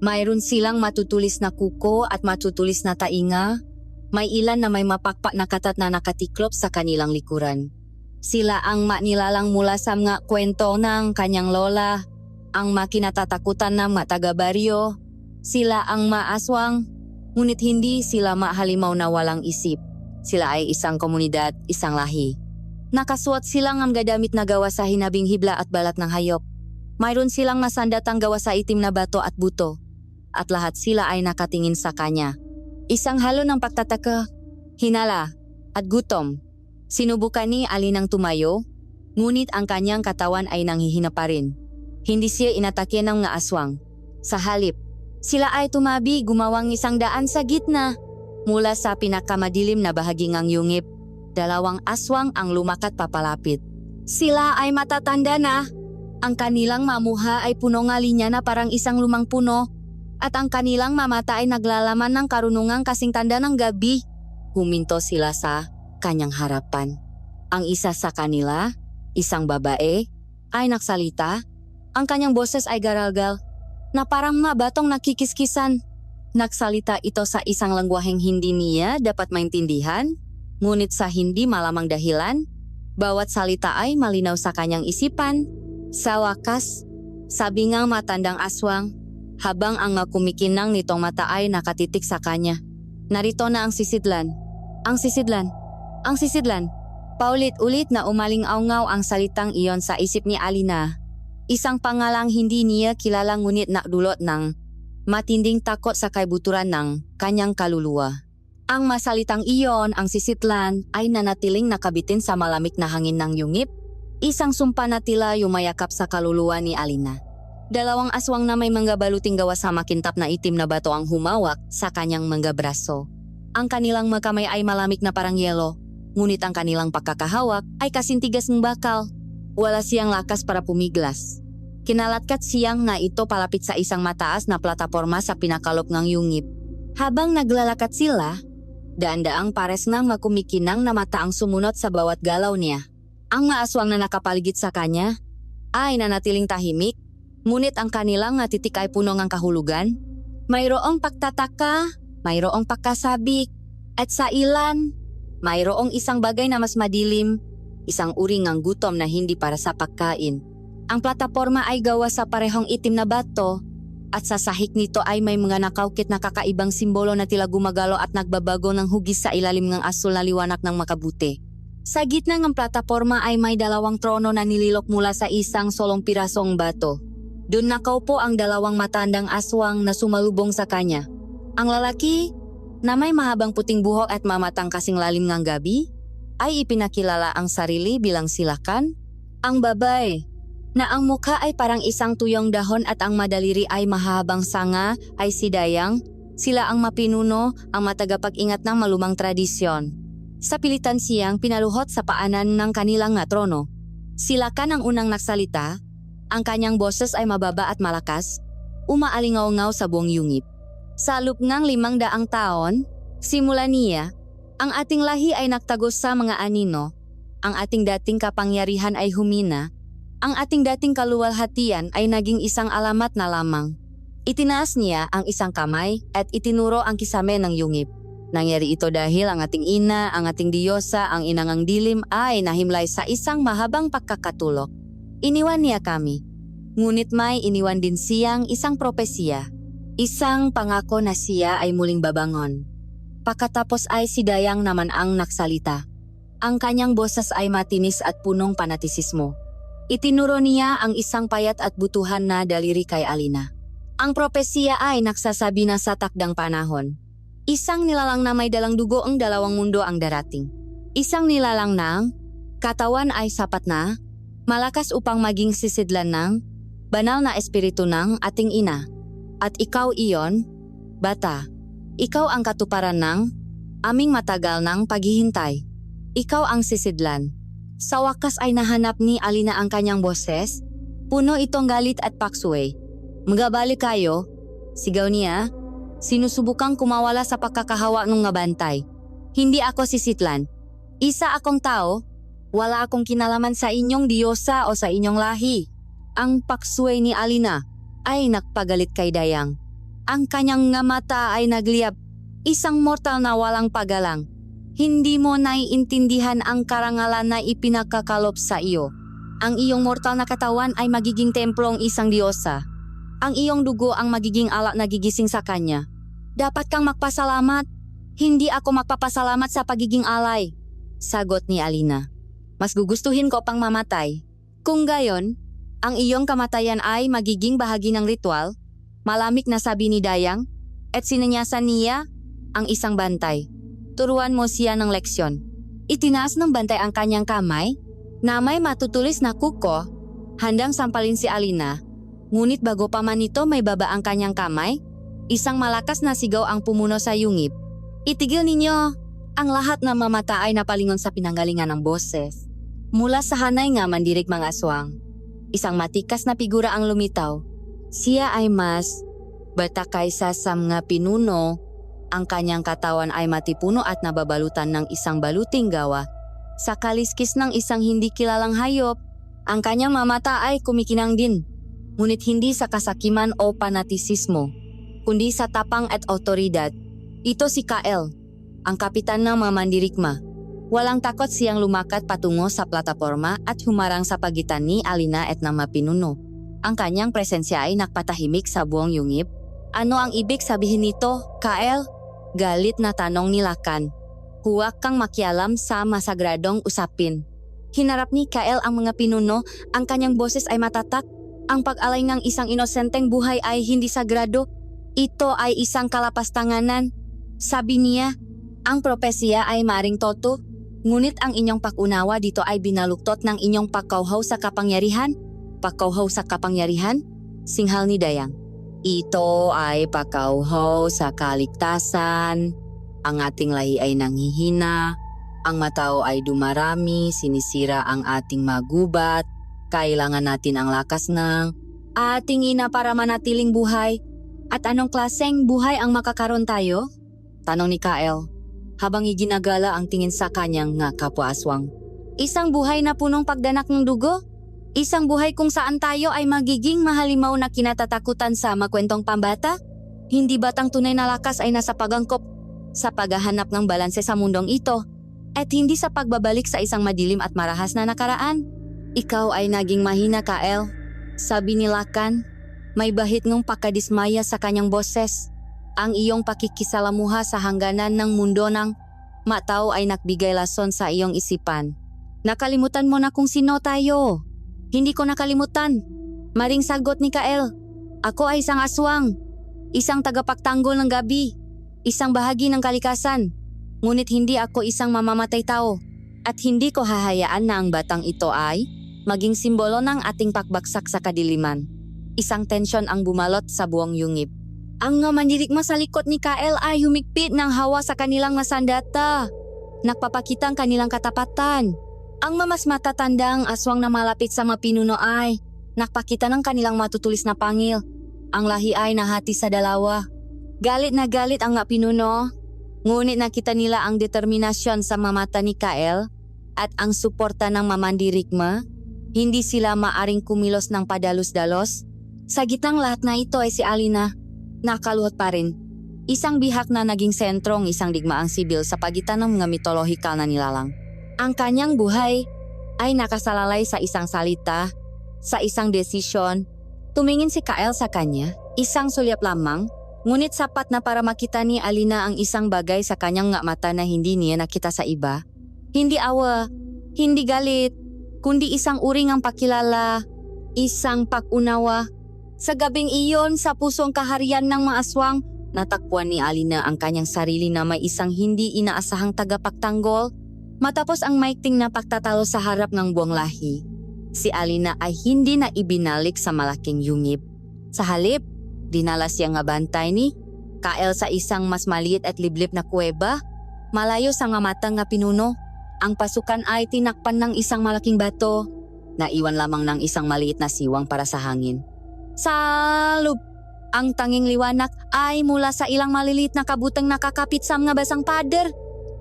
mayroon silang matutulis na kuko at matutulis na tainga, may ilan na may mapakpak na katat na nakatiklop sa kanilang likuran. Sila ang manilalang mula sa mga kwento ng kanyang lola, ang makinatatakutan ng mga taga-baryo, sila ang maaswang, ngunit hindi sila mahalimaw na walang isip. Sila ay isang komunidad, isang lahi. Nakasuot silang ang gadamit na gawa sa hinabing hibla at balat ng hayop. Mayroon silang masandatang gawa sa itim na bato at buto, at lahat sila ay nakatingin sa kanya. Isang halo ng pagtataka, hinala, at gutom. Sinubukan ni Alinang tumayo, ngunit ang kanyang katawan ay nanghihina pa rin. Hindi siya inatake ng mga aswang. Sa halip, sila ay tumabi gumawang 100 sa gitna. Mula sa pinakamadilim na bahagi ng yungip, 2 aswang ang lumakat papalapit. Sila ay matatanda na. Ang kanilang mamuha ay puno ng linya na parang isang lumang puno, at ang kanilang mamata ay naglalaman ng karunungang kasing tanda ng gabi. Huminto sila sa kanyang harapan. Ang isa sa kanila, isang babae, ay nagsalita. Ang kanyang boses ay garalgal, na parang mabatong nakikiskisan. Nagsalita ito sa isang lengguaheng hindi niya dapat maintindihan, ngunit sa hindi malamang dahilan, bawat salita ay malinaw sa kanyang isipan. Sa wakas, sabi ng matandang aswang, habang ang kumikinang nitong mata ay nakatitik sa kanya. Narito na ang sisidlan. Ang sisidlan. Ang sisidlan. Paulit-ulit na umaling-awngaw ang salitang iyon sa isip ni Alina. Isang pangalang hindi niya kilala ngunit nakdulot ng matinding takot sa kaibuturan ng kanyang kaluluwa. Ang masalitang iyon, ang sisidlan, ay nanatiling nakabitin sa malamig na hangin ng yungip. Isang sumpa na tila yumayakap sa kaluluwa ni Alina. 2 aswang na may mga baluting gawa sa makintap na itim na bato ang humawak sa kanyang mga braso. Ang kanilang magkamay ay malamig na parang yelo, ngunit ang kanilang pagkakahawak ay kasintigas ng bakal. Wala siyang lakas para pumiglas. Kinalatkat siyang na ito palapit sa isang mataas na plataporma sa pinakalop ng yungip. Habang naglalakat sila, daan-daang pares ng makumikinang na mata ang sumunod sa bawat galaw niya. Ang maaswang na nakapaligid sa kanya ay nanatiling tahimik, ngunit ang kanilang titik ay puno ng kahulugan. Mayroong pagtataka, mayroong pagkasabik, at sa ilan, mayroong isang bagay na mas madilim, isang uri ng gutom na hindi para sa pagkain. Ang plataporma ay gawa sa parehong itim na bato, at sa sahig nito ay may mga nakaukit na kakaibang simbolo na tila gumagalo at nagbabago ng hugis sa ilalim ng asul na liwanag ng makabuti. Sa gitna ng plataporma ay may 2 trono na nililok mula sa isang solong pirasong bato. Doon nakaupo ang 2 matandang aswang na sumalubong sa kanya. Ang lalaki, na may mahabang puting buhok at mamatang kasing lalim ng gabi, ay ipinakilala ang sarili bilang Silakan. Ang babae, na ang mukha ay parang isang tuyong dahon at ang madaliri ay mahabang sanga, ay si Dayang. Sila ang mapinuno, ang matagapag-ingat ng malumang tradisyon. Sa pilitan siyang pinaluhot sa paanan ng kanilang trono. Silakan ang unang nagsalita. Ang kanyang boses ay mababa at malakas, umaalingaw-ngaw sa buong yungip. Sa loob ng 500 taon, simula niya, ang ating lahi ay nagtagos sa mga anino, ang ating dating kapangyarihan ay humina, ang ating dating kaluwalhatian ay naging isang alamat na lamang. Itinaas niya ang isang kamay at itinuro ang kisame ng yungip. Nangyari ito dahil ang ating ina, ang ating diyosa, ang inangang dilim ay nahimlay sa isang mahabang pagkakatulok. Iniwan niya kami, ngunit may iniwan din siyang isang propesiya. Isang pangako na siya ay muling babangon. Pagkatapos ay si Dayang naman ang nagsalita. Ang kanyang boses ay matinis at punong panatisismo. Itinuro niya ang isang payat at butuhan na daliri kay Alina. Ang propesiya ay nagsasabi na sa takdang panahon. Isang nilalang na may dalang dugo ang 2 mundo ang darating. Isang nilalang ng katawan ay sapat na, malakas upang maging sisidlan ng banal na espiritu ng ating ina. At ikaw iyon, bata, ikaw ang katuparan ng Aming matagal ng paghihintay. Ikaw ang sisidlan. Sa wakas ay nahanap ni Alina ang kanyang boses. Puno itong galit at paksway. Magabalik kayo, sigaw niya. Sinusubukang kumawala sa pagkakahawa ng nga bantay. Hindi ako sisitlan. Isa akong tao. Wala akong kinalaman sa inyong diyosa o sa inyong lahi. Ang paksway ni Alina ay nagpagalit kay Dayang. Ang kanyang nga mata ay nagliyab. Isang mortal na walang pagalang. Hindi mo naiintindihan ang karangalan na ipinakakalop sa iyo. Ang iyong mortal na katawan ay magiging templong isang diyosa. Ang iyong dugo ang magiging alak na gigising sa kanya. Dapat kang magpasalamat. Hindi ako magpapasalamat sa pagiging alay. Sagot ni Alina. Mas gugustuhin ko pang mamatay. Kung gayon, ang iyong kamatayan ay magiging bahagi ng ritual, malamig na sabi ni Dayang, at sinanyasan niya ang isang bantay. Turuan mo siya ng leksyon. Itinaas ng bantay ang kanyang kamay, na may matutulis na kuko, handang sampalin si Alina. Ngunit bago pa man ito may baba ang kanyang kamay, isang malakas na sigaw ang pumuno sa yungib. Itigil ninyo! Ang lahat na mamata ay napalingon sa pinanggalingan ng boses. Mula sa hanay nga mandirik mga aswang. Isang matikas na figura ang lumitaw. Siya ay mas bata kaysa sa mga pinuno. Ang kanyang katawan ay matipuno at nababalutan ng isang baluting gawa. Sa kaliskis ng isang hindi kilalang hayop, ang kanyang mamata ay kumikinang din. Ngunit hindi sa kasakiman o panatisismo, kundi sa tapang at otoridad. Ito si Kael, ang kapitan ng mga mandirigma. Walang takot siyang lumakat patungo sa plataporma at humarang sa pagitan ni Alina at ng mga pinuno. Ang kanyang presensya ay nakpatahimik sa buong yungib. Ano ang ibig sabihin nito, Kael? Galit na tanong ni Lakan. Huwag kang makialam sa masagradong usapin. Hinarap ni Kael ang mga pinuno, ang kanyang boses ay matatak. Ang pag-alay ng isang inosenteng buhay ay hindi sagrado. Ito ay isang kalapastanganan. Sabi niya, ang propesya ay maring toto. Ngunit ang inyong pag-unawa dito ay binaluktot ng inyong pagkauhaw sa kapangyarihan. Pagkauhaw sa kapangyarihan? Singhal ni Dayang. Ito ay pagkauhaw sa kaligtasan. Ang ating lahi ay nanghihina. Ang matao ay dumarami, sinisira ang ating magubat. Kailangan natin ang lakas ng ating ina para manatiling buhay. At anong klaseng buhay ang makakaroon tayo? Tanong ni Kael, habang iginagala ang tingin sa kanyang nga kapwa-aswang. Isang buhay na punong pagdanak ng dugo? Isang buhay kung saan tayo ay magiging mahalimaw na kinatatakutan sa makwentong pambata? Hindi batang tunay na lakas ay nasa pagangkop sa paghahanap ng balanse sa mundong ito at hindi sa pagbabalik sa isang madilim at marahas na nakaraan? Ikaw ay naging mahina, Kael. Sabi ni Lakan, may bahit ng pakadismaya sa kanyang boses. Ang iyong pakikisalamuha sa hangganan ng mundo ng matao ay nagbigay lason sa iyong isipan. Nakalimutan mo na kung sino tayo. Hindi ko nakalimutan. Maring sagot ni Kael. Ako ay isang aswang. Isang tagapagtanggol ng gabi. Isang bahagi ng kalikasan. Ngunit hindi ako isang mamamatay tao. At hindi ko hahayaan na ang batang ito ay maging simbolo ng ating pagbagsak sa kadiliman. Isang tensyon ang bumalot sa buong yungib. Ang nga mandirigma sa likod ni Kael ay humigpit ng hawa sa kanilang nasandata. Nagpapakita ang kanilang katapatan. Ang mas matatandang aswang na malapit sa mga pinuno ay nagpakita ng kanilang matutulis na pangil. Ang lahi ay nahati sa dalawa. Galit na galit ang nga pinuno. Ngunit nakita nila ang determinasyon sa mamata ni Kael at ang suporta ng mamandirigma. Hindi sila maaring kumilos ng padalos-dalos. Sa gitnang lahat na ito ay si Alina. Nakaluhot pa rin. Isang bihak na naging sentrong isang digmaang sibil sa pagitan ng mga mitolohikal na nilalang. Ang kanyang buhay ay nakasalalay sa isang salita, sa isang desisyon. Tumingin si Kael sa kanya, isang sulyap lamang, ngunit sapat na para makita ni Alina ang isang bagay sa kanyang nga mata na hindi niya nakita sa iba. Hindi awa, hindi galit, kundi isang uring ang pakilala, isang pag-unawa. Sa gabing iyon, sa pusong kaharian ng mga aswang, natakpuan ni Alina ang kanyang sarili na may isang hindi inaasahang tagapagtanggol. Matapos ang maikting na pagtatalo sa harap ng buong lahi, si Alina ay hindi na ibinalik sa malaking yungib. Sa halip, dinala siya nga bantay ni Kael sa isang mas maliit at liblib na kuweba. Malayo sa nga matang nga pinuno, ang pasukan ay tinakpan ng isang malaking bato. Naiwan lamang ng isang maliit na siwang para sa hangin. Salub! Ang tanging liwanag ay mula sa ilang maliliit na kabutang nakakapit sa mga basang pader.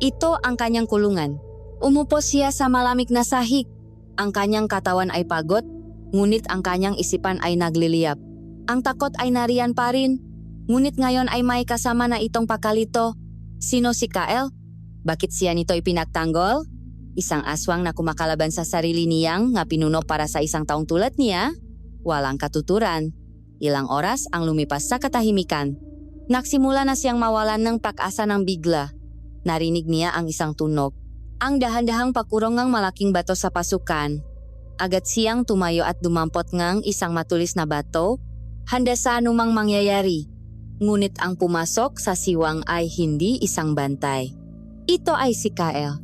Ito ang kanyang kulungan. Umupo siya sa malamig na sahig. Ang kanyang katawan ay pagod, ngunit ang kanyang isipan ay nagliliyab. Ang takot ay nariyan pa rin, ngunit ngayon ay may kasama na itong pakalito. Sino si Kael? Bakit siya nito ipinagtanggol? Isang aswang na kumakalaban sa sarili niyang nga pinuno para sa isang taong tulad niya? Walang katuturan. Ilang oras ang lumipas sa katahimikan. Nagsimula na siyang mawalan ng pag-asa ng bigla. Narinig niya ang isang tunog. Ang dahan-dahang pakurong ng malaking bato sa pasukan. Agad siyang tumayo at dumampot ngang isang matulis na bato, handa sa anumang mangyayari. Ngunit ang pumasok sa siwang ay hindi isang bantay. Ito ay si Kael.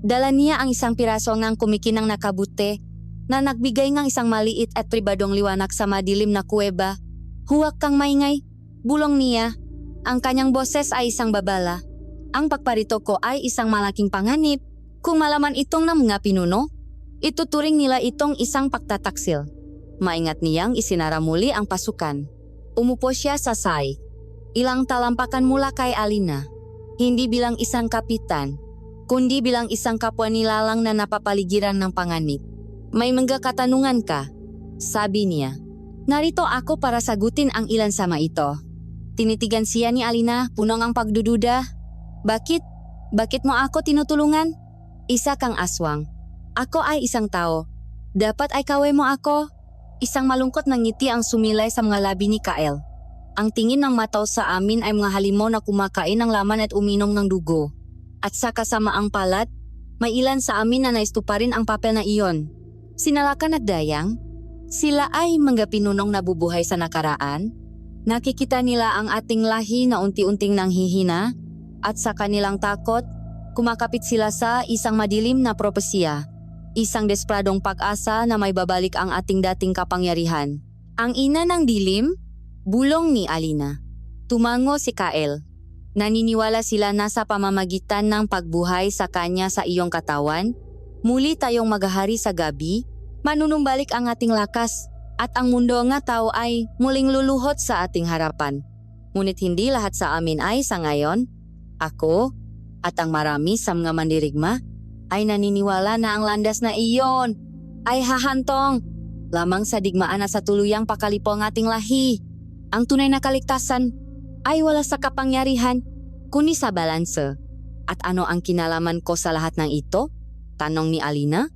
Dala niya ang isang piraso ngang kumikinang nakabute na nagbigay ng isang maliit at pribadong liwanag sa madilim na kuweba. Huwag kang maingay, bulong niya. Ang kanyang boses ay isang babala. Ang pagparito ko ay isang malaking panganib. Kung malaman itong ng mga pinuno, ituturing nila itong isang pagtataksil. Maingat niyang isinara muli ang pasukan. Umupo siya sa sahig. Ilang talampakan mula kay Alina. Hindi bilang isang kapitan, kundi bilang isang kapwa nilalang na napapaligiran ng panganib. May mga katanungan ka, sabi niya. Narito ako para sagutin ang ilan sa mga ito. Tinitigan siya ni Alina, punong ang pagdududa. Bakit? Bakit mo ako tinutulungan? Isa kang aswang. Ako ay isang tao. Dapat ay kaway mo ako. Isang malungkot na ngiti ang sumilay sa mga labi ni Kael. Ang tingin ng mataw sa amin ay mga halimaw na kumakain ng laman at uminom ng dugo. At sa kasamaang palad, may ilan sa amin na naistuparin ang papel na iyon. Sinalakan at dayang, sila ay mga pinunong nabubuhay sa nakaraan. Nakikita nila ang ating lahi na unti-unting nanghihina at sa kanilang takot, kumakapit sila sa isang madilim na propesya. Isang despradong pag-asa na may babalik ang ating dating kapangyarihan. Ang ina ng dilim? Bulong ni Alina. Tumango si Kael. Naniniwala sila na sa pamamagitan ng pagbuhay sa kanya sa iyong katawan, muli tayong maghahari sa gabi, manunumbalik ang ating lakas, at ang mundo nga tao ay muling luluhod sa ating harapan. Ngunit hindi lahat sa amin ay sa ngayon. Ako, at ang marami sa mga mandirigma, ay naniniwala na ang landas na iyon ay hahantong lamang sa digmaan na sa tuluyang pakalipo ang ating lahi. Ang tunay na kaligtasan ay wala sa kapangyarihan, kundi sa balanse. At ano ang kinalaman ko sa lahat ng ito? Tanong ni Alina.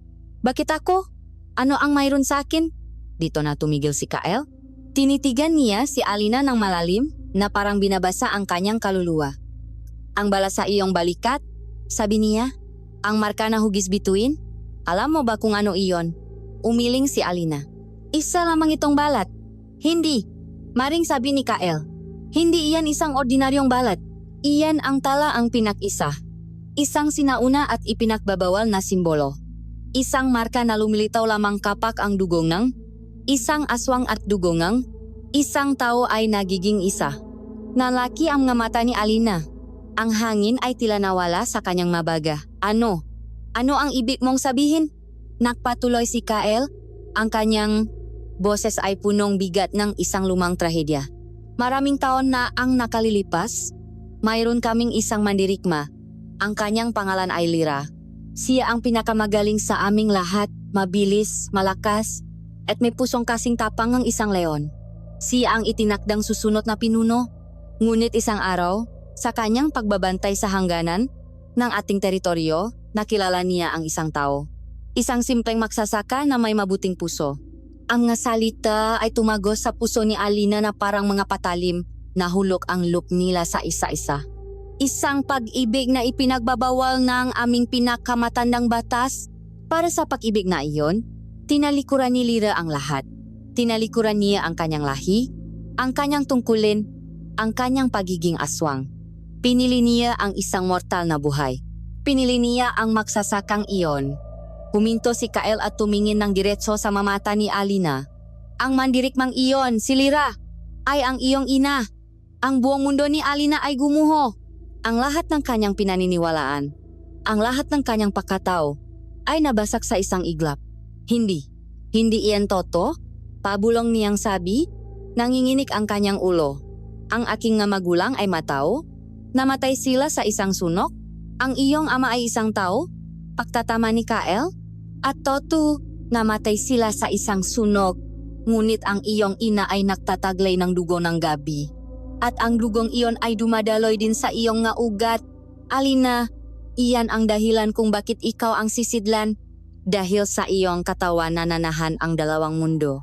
Bakit ako? Ano ang mayroon sa akin? Dito na tumigil si Kael. Tinitigan niya si Alina ng malalim na parang binabasa ang kanyang kaluluwa. Ang bala sa iyong balikat, sabi niya. Ang marka na hugis bituin? Alam mo ba kung ano iyon? Umiling si Alina. Isa lamang itong balat. Hindi. Maring sabi ni Kael. Hindi iyan isang ordinaryong balat. Iyan ang tala ang pinag-isa. Isang sinauna at ipinagbabawal na simbolo. Isang marka na lumilitaw lamang kapak ang dugong ng isang aswang at dugong ng isang tao ay nagiging isa. Nalaki ang mga mata ni Alina. Ang hangin ay tila nawala sa kanyang mabaga. Ano? Ano ang ibig mong sabihin? Nagpatuloy si Kael. Ang kanyang boses ay punong bigat ng isang lumang trahedya. Maraming taon na ang nakalilipas. Mayroon kaming isang mandirigma. Ang kanyang pangalan ay Lyra. Siya ang pinakamagaling sa aming lahat, mabilis, malakas, at may pusong kasing tapang ng isang leon. Siya ang itinakdang susunod na pinuno. Ngunit isang araw, sa kanyang pagbabantay sa hangganan ng ating teritoryo, nakilala niya ang isang tao. Isang simpleng magsasaka na may mabuting puso. Ang nga salita ay tumagos sa puso ni Alina na parang mga patalim, nahulog ang look nila sa isa-isa. Isang pag-ibig na ipinagbabawal ng aming pinakamatandang batas. Para sa pag-ibig na iyon, tinalikuran ni Lyra ang lahat. Tinalikuran niya ang kanyang lahi, ang kanyang tungkulin, ang kanyang pagiging aswang. Pinili niya ang isang mortal na buhay. Pinili niya ang magsasakang iyon. Huminto si Kael at tumingin ng diretso sa mamata ni Alina. Ang mandirigmang iyon, si Lyra, ay ang iyong ina. Ang buong mundo ni Alina ay gumuho. Ang lahat ng kanyang pinaniniwalaan, ang lahat ng kanyang pakatao, ay nabasak sa isang iglap. Hindi iyan toto, pabulong niyang sabi, nanginginig ang kanyang ulo. Ang aking nga magulang ay matao, namatay sila sa isang sunok, ang iyong ama ay isang tao, pagtatama ni Kael, at toto, namatay sila sa isang sunok, ngunit ang iyong ina ay nagtataglay ng dugo ng gabi. At ang dugong iyon ay dumadaloy din sa iyong nga ugat. Alina, iyan ang dahilan kung bakit ikaw ang sisidlan. Dahil sa iyong katawan nananahan ang dalawang mundo.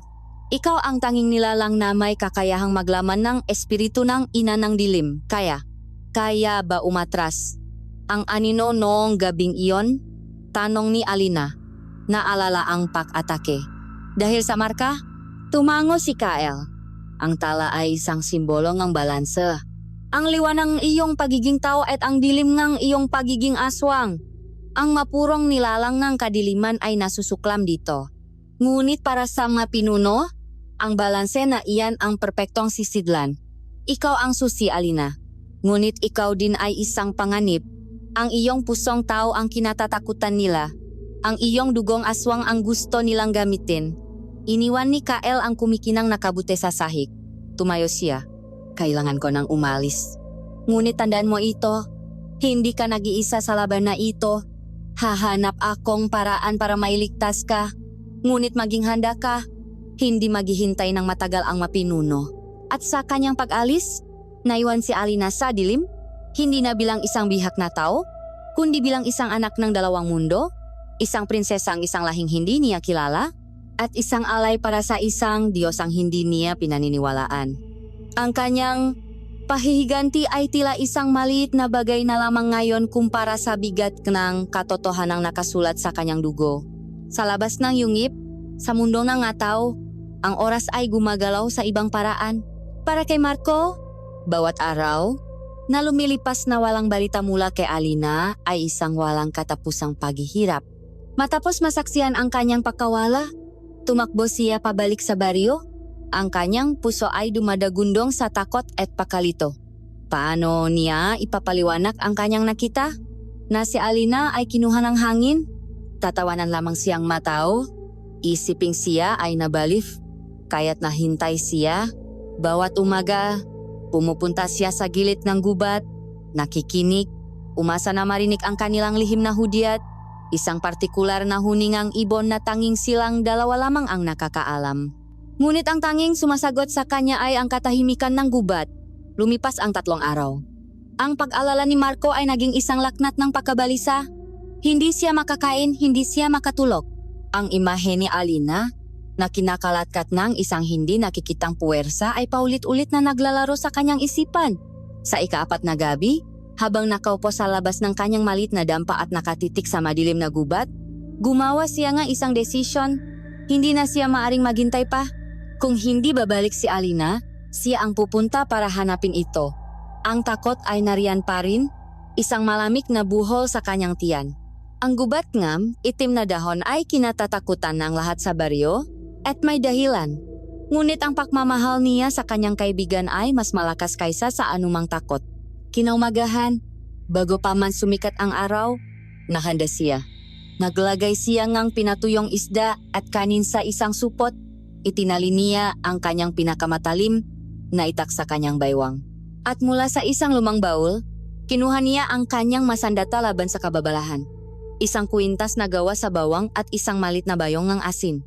Ikaw ang tanging nilalang na may kakayahang maglaman ng espiritu ng ina ng dilim. Kaya ba umatras? Ang anino noong gabing iyon? Tanong ni Alina. Naalala ang pak-atake. Dahil sa marka, tumango si Kael. Ang tala ay isang simbolo ng balanse. Ang liwan ng iyong pagiging tao at ang dilim ng iyong pagiging aswang. Ang mapurong nilalang ng kadiliman ay nasusuklam dito. Ngunit para sa mga pinuno, ang balanse na iyan ang perpektong sisidlan. Ikaw ang susi, Alina. Ngunit ikaw din ay isang panganib. Ang iyong pusong tao ang kinatatakutan nila. Ang iyong dugong aswang ang gusto nilang gamitin. Iniwan ni Kael ang kumikinang nakabute sa sahig. Tumayo siya. Kailangan ko nang umalis. Ngunit tandaan mo ito. Hindi ka nag-iisa sa laban na ito. Hahanap akong paraan para mailigtas ka. Ngunit maging handa ka. Hindi maghihintay ng matagal ang mapinuno. At sa kanyang pag-alis, naiwan si Alina sa dilim. Hindi na bilang isang bihak na tao, kundi bilang isang anak ng dalawang mundo. Isang prinsesa ang isang lahing hindi niya kilala. At isang alay para sa isang Diyos ang hindi niya pinaniniwalaan. Ang kanyang pahihiganti ay tila isang maliit na bagay na lamang ngayon kumpara sa bigat ng katotohanang nakasulat sa kanyang dugo. Sa labas ng yungip, sa mundo ng nga tao, ang oras ay gumagalaw sa ibang paraan. Para kay Marco, bawat araw na lumilipas na walang balita mula kay Alina ay isang walang katapusang paghihirap. Matapos masaksihan ang kanyang pagkawala, tumakbo siya pabalik sa baryo. Ang kanyang puso ay dumadagundong sa takot at pakalito. Paano niya ipapaliwanag ang kanyang nakita? Na si Alina ay kinuha ng hangin? Tatawanan lamang siyang matao? Isiping siya ay nabalif. Kaya't nahintay siya. Bawat umaga, pumupunta siya sa gilid ng gubat, nakikinig, umasa na marinig ang kanilang lihim na hudyat. Isang partikular na huningang ibon na tanging silang dalawa lamang ang nakakaalam. Ngunit ang tanging sumasagot sa kanya ay ang katahimikan ng gubat. Lumipas ang 3 araw. Ang pag-alala ni Marco ay naging isang laknat ng pagkabalisa. Hindi siya makakain, hindi siya makatulog. Ang imahe ni Alina, na kinakalatkat ng isang hindi nakikitang puwersa ay paulit-ulit na naglalaro sa kanyang isipan. Sa ika-4 na gabi, habang nakaupo sa labas ng kanyang malit na dampa at nakatitik sa madilim na gubat, gumawa siya nga isang desisyon. Hindi na siya maaring maghintay pa. Kung hindi babalik si Alina, siya ang pupunta para hanapin ito. Ang takot ay nariyan pa rin, isang malamig na buhol sa kanyang tiyan. Ang gubat ngam, itim na dahon ay kinatatakutan ng lahat sa baryo at may dahilan. Ngunit ang pagmamahal niya sa kanyang kaibigan ay mas malakas kaysa sa anumang takot. Kinaumagahan, bago pa man sumikat ang araw, nahanda siya. Naglagay siya ngang pinatuyong isda at kanin sa isang supot. Itinali niya ang kanyang pinakamatalim na itak sa kanyang baywang. At mula sa isang lumang baul, kinuha niya ang kanyang masandata laban sa kababalahan. Isang kwintas na gawa sa bawang at isang malit na bayong ng asin.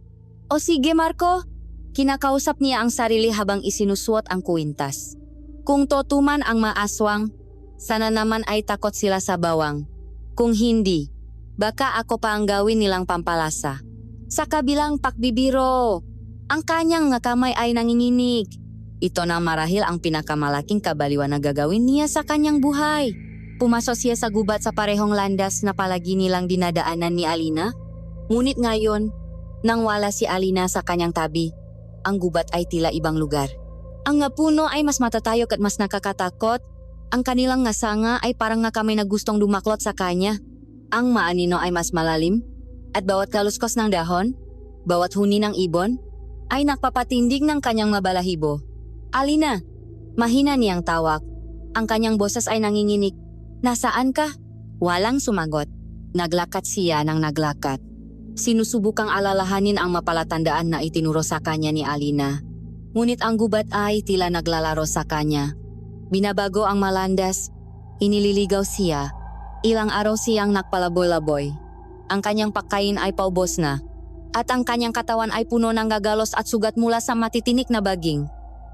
O sige Marco, kinakausap niya ang sarili habang isinusuot ang kwintas. Kung totuman ang maaswang, sana naman ay takot sila sa bawang. Kung hindi, baka ako pa ang gawin nilang pampalasa. Sa kabilang pakbibiro, ang kanyang nga kamay ay nanginginig. Ito na marahil ang pinakamalaking kabaliwan na gagawin niya sa kanyang buhay. Pumasok siya sa gubat sa parehong landas na palagi nilang dinadaanan ni Alina. Ngunit ngayon, nang wala si Alina sa kanyang tabi, ang gubat ay tila ibang lugar. Ang nga puno ay mas matatayog at mas nakakatakot. Ang kanilang nga sanga ay parang nga kami na gustong dumaklot sa kanya. Ang maanino ay mas malalim. At bawat kaluskos ng dahon, bawat huni ng ibon, ay nagpapatindig ng kanyang mabalahibo. Alina, mahina niyang tawag. Ang kanyang boses ay nanginginig. Nasaan ka? Walang sumagot. Naglakat siya ng naglakat. Sinusubukang alalahanin ang mapalatandaan na itinuro sa kanya ni Alina. Ngunit ang gubat ay tila naglalaro sa kanya. Binabago ang malandas. Inililigaw siya. Ilang araw siyang nagpalaboy-laboy. Ang kanyang pagkain ay paubos na. At ang kanyang katawan ay puno ng gagalos at sugat mula sa matitinik na baging.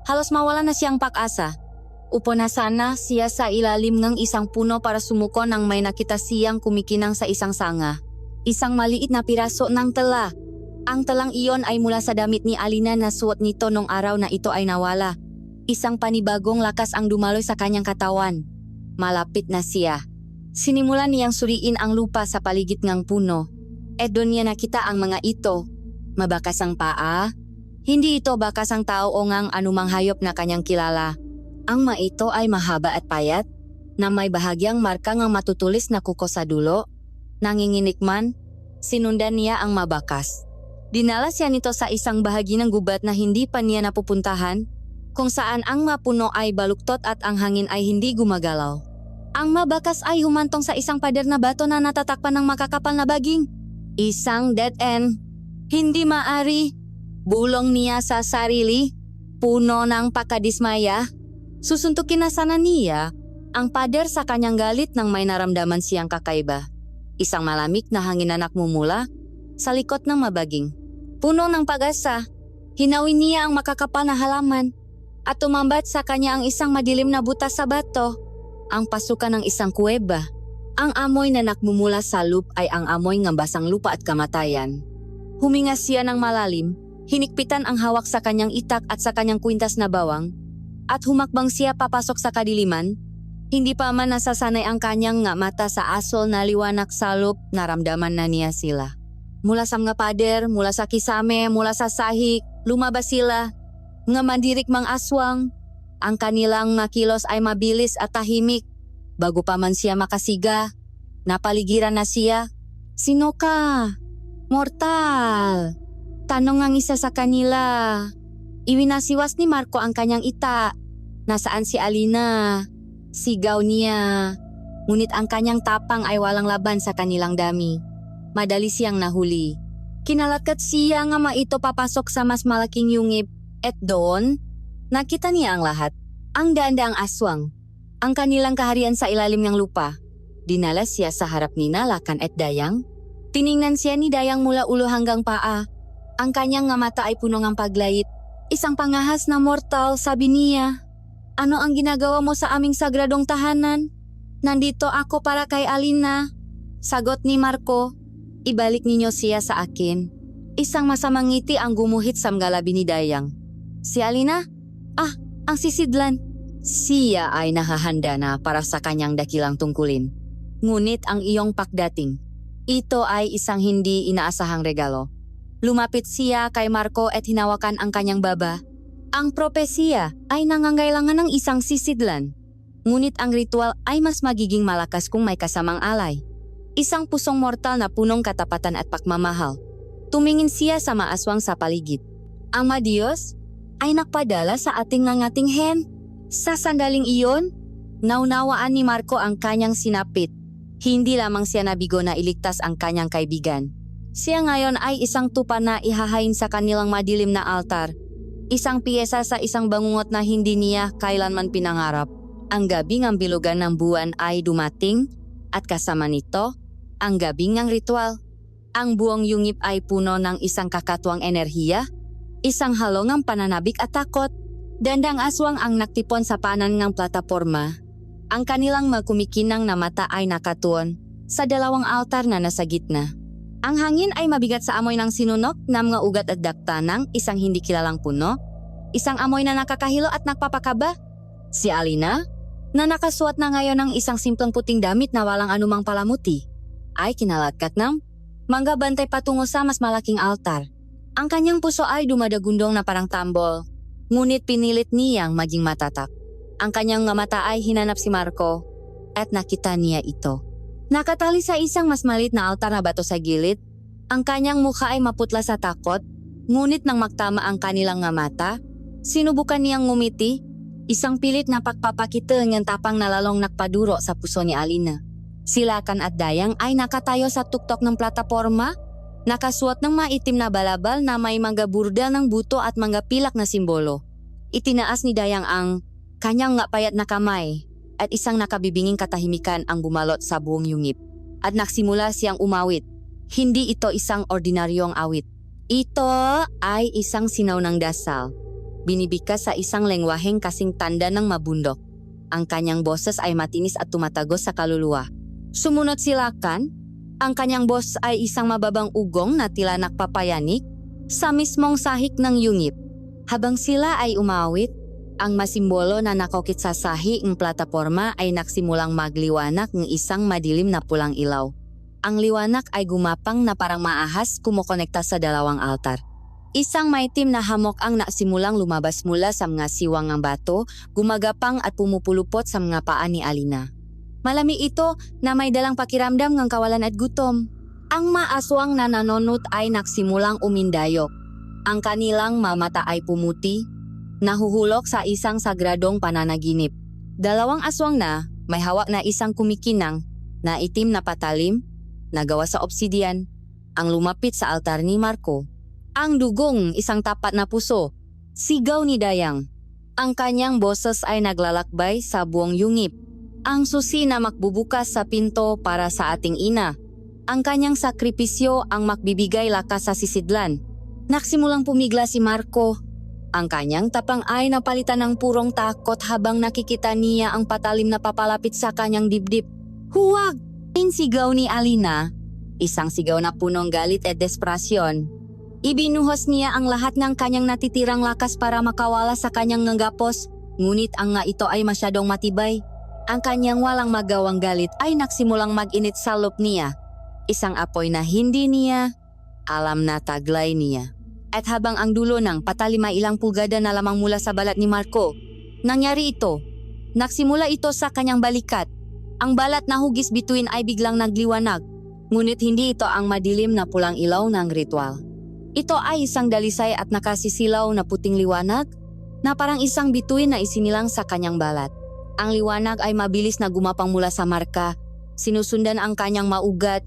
Halos mawala na siyang pag-asa. Upo na sana siya sa ilalim ng isang puno para sumuko nang may nakita siyang kumikinang sa isang sanga. Isang maliit na piraso ng tela. Ang telang iyon ay mula sa damit ni Alina na suot nito nung araw na ito ay nawala. Isang panibagong lakas ang dumaloy sa kanyang katawan. Malapit na siya. Sinimulan niyang suriin ang lupa sa paligid ng puno. At doon niya nakita ang mga ito. Mabakas ang paa. Hindi ito bakas ang tao o ngang anumang hayop na kanyang kilala. Ang mga ito ay mahaba at payat, na may bahagyang marka ng matutulis na kuko sa dulo. Nanginginik man, sinundan niya ang mabakas. Dinala siya nito sa isang bahagi ng gubat na hindi pa niya napupuntahan, kung saan ang mapuno ay baluktot at ang hangin ay hindi gumagalaw. Ang mabakas ay humantong sa isang pader na bato na natatakpan ng makakapal na baging. Isang dead end. Hindi maari. Bulong niya sa sarili, puno ng pakadismaya. Susuntukin na sana niya ang pader sa kanyang galit nang may naramdaman siyang kakaiba. Isang malamig na hangin na nakmumula sa likod ng mabaging. Puno ng pag-asa, hinawin niya ang makakapal na halaman at tumambat sa kanya ang isang madilim na butas sa bato, ang pasukan ng isang kuweba. Ang amoy na nakmumula sa loop ay ang amoy ng basang lupa at kamatayan. Huminga siya ng malalim, hinikpitan ang hawak sa kanyang itak at sa kanyang kwintas na bawang, at humakbang siya papasok sa kadiliman. Hindi pa man nasasanay ang kanyang nga mata sa asol na liwanag sa loop, naramdaman na niya sila. Mula sa mga pader, mula sa kisame, mula sa sahig, lumabas sila. Nga mandirik mang aswang. Ang kanilang mga kilos ay mabilis at tahimik. Bago pa man siya makasiga, napaligiran na siya. Sino ka? Mortal! Tanong ang isa sa kanila. Iwinasiwas ni Marco ang kanyang ita. Nasaan si Alina? Sigaw niya. Ngunit ang kanyang tapang ay walang laban sa kanilang dami. Madali siyang nahuli. Kinalakat siya nga maito papasok sa mas malaking yungib. At doon, nakita niya ang lahat. Ang daang aswang. Ang kanilang kaharian sa ilalim ng lupa. Dinala siya sa harap ni Lakan at Dayang. Tiningnan siya ni Dayang mula ulo hanggang paa. Ang kanyang nga mata ay puno ng paglait. Isang pangahas na mortal, sabi niya. Ano ang ginagawa mo sa aming sagradong tahanan? Nandito ako para kay Alina. Sagot ni Marco. Ibalik ninyo siya sa akin. Isang masamang ngiti ang gumuhit sa ngalabi ni Dayang. Si Alina? Ang sisidlan. Siya ay nahahanda na para sa kanyang dakilang tungkulin. Ngunit ang iyong pakdating. Ito ay isang hindi inaasahang regalo. Lumapit siya kay Marco at hinawakan ang kanyang baba. Ang propesiya ay nangangailangan ng isang sisidlan. Ngunit ang ritual ay mas magiging malakas kung may kasamang alay. Isang pusong mortal na punong katapatan at pagmamahal. Tumingin siya sa maaswang sa paligid. Ang Madiyos ay nakpadala sa ating nangatinghen. Sa sandaling iyon, naunawaan ni Marco ang kanyang sinapit. Hindi lamang siya nabigo na iligtas ang kanyang kaibigan. Siya ngayon ay isang tupa na ihahain sa kanilang madilim na altar. Isang piyesa sa isang bangungot na hindi niya kailanman pinangarap. Ang gabing ang bilugan ng buwan ay dumating at kasama nito, ang gabing ng ritual. Ang buong yungip ay puno ng isang kakatuwang enerhiya, isang halo ng pananabik at takot. Dandang aswang ang naktipon sa panan ng plataporma. Ang kanilang magkumikinang na mata ay nakatuon sa dalawang altar na nasa gitna. Ang hangin ay mabigat sa amoy ng sinunok na mga ugat at dakta ng isang hindi kilalang puno. Isang amoy na nakakahilo at nagpapakaba. Si Alina, na nakasuot na ngayon ng isang simpleng puting damit na walang anumang palamuti, ay kinalakat ng manggabantay patungo sa mas malaking altar. Ang kanyang puso ay dumadagundong na parang tambol, ngunit pinilit niyang maging matatak. Ang kanyang mata ay hinanap si Marco at nakita niya ito. Nakatali sa isang mas maliit na altar na bato sa gilid, ang kanyang mukha ay maputla sa takot, ngunit nang magtama ang kanilang nga mata, sinubukan niyang ngumiti. Isang pilit na pagpapakita ng tapang nalalong nakpaduro sa puso ni Alina. Silakan at Dayang ay nakatayo sa tuktok ng plataporma, nakasuot ng maitim na balabal na may mga burda ng buto at mga pilak na simbolo. Itinaas ni Dayang ang kanyang payat na kamay at isang nakabibinging katahimikan ang bumalot sa buong yungip. At nagsimula siyang umawit. Hindi ito isang ordinaryong awit. Ito ay isang sinaw ng dasal. Binibigkas sa isang lengwaheng kasing tanda ng mabundok. Ang kanyang boses ay matinis at tumatagos sa kaluluwa. Sumunod si Lakan. Ang kanyang boses ay isang mababang ugong na tila nakpapayanik sa mismong sahig ng yungip. Habang sila ay umawit, ang masimbolo na nakokit sa sahig ng plataporma ay nagsimulang magliwanak ng isang madilim na pulang ilaw. Ang liwanak ay gumapang na parang maahas kumukonekta sa dalawang altar. Isang maitim na hamok ang nasimulang lumabas mula sa mga siwang ng bato, gumagapang at pumupulupot sa mga paa ni Alina. Malami ito na may dalang pakiramdam ng kawalan at gutom. Ang maaswang na nanonot ay nagsimulang umindayok. Ang kanilang mamata ay pumuti, nahuhulog sa isang sagradong pananaginip. Dalawang aswang na may hawak na isang kumikinang na itim na patalim na gawa sa obsidian ang lumapit sa altar ni Marco. Ang dugong isang tapat na puso, sigaw ni Dayang. Ang kanyang boses ay naglalakbay sa buong yungip. Ang susi na makbubukas sa pinto para sa ating ina. Ang kanyang sakripisyo ang makbibigay lakas sa sisidlan. Nagsimulang pumigla si Marco. Ang kanyang tapang ay napalitan ng purong takot habang nakikita niya ang patalim na papalapit sa kanyang dibdib. Huwag! Sigaw ni Alina, isang sigaw na punong galit at desperasyon. Ibinuhos niya ang lahat ng kanyang natitirang lakas para makawala sa kanyang nanggapos, ngunit ang nga ito ay masyadong matibay. Ang kanyang walang magawang galit ay nagsimulang mag-init sa loob niya. Isang apoy na hindi niya alam na taglay niya. At habang ang dulo ng patalim ay ilang pulgada na lamang mula sa balat ni Marco, nangyari ito. Nagsimula ito sa kanyang balikat. Ang balat na hugis bituin ay biglang nagliwanag, ngunit hindi ito ang madilim na pulang ilaw ng ritual. Ito ay isang dalisay at nakasisilaw na puting liwanag na parang isang bituin na isinilang sa kanyang balat. Ang liwanag ay mabilis na gumapang mula sa marka, sinusundan ang kanyang maugat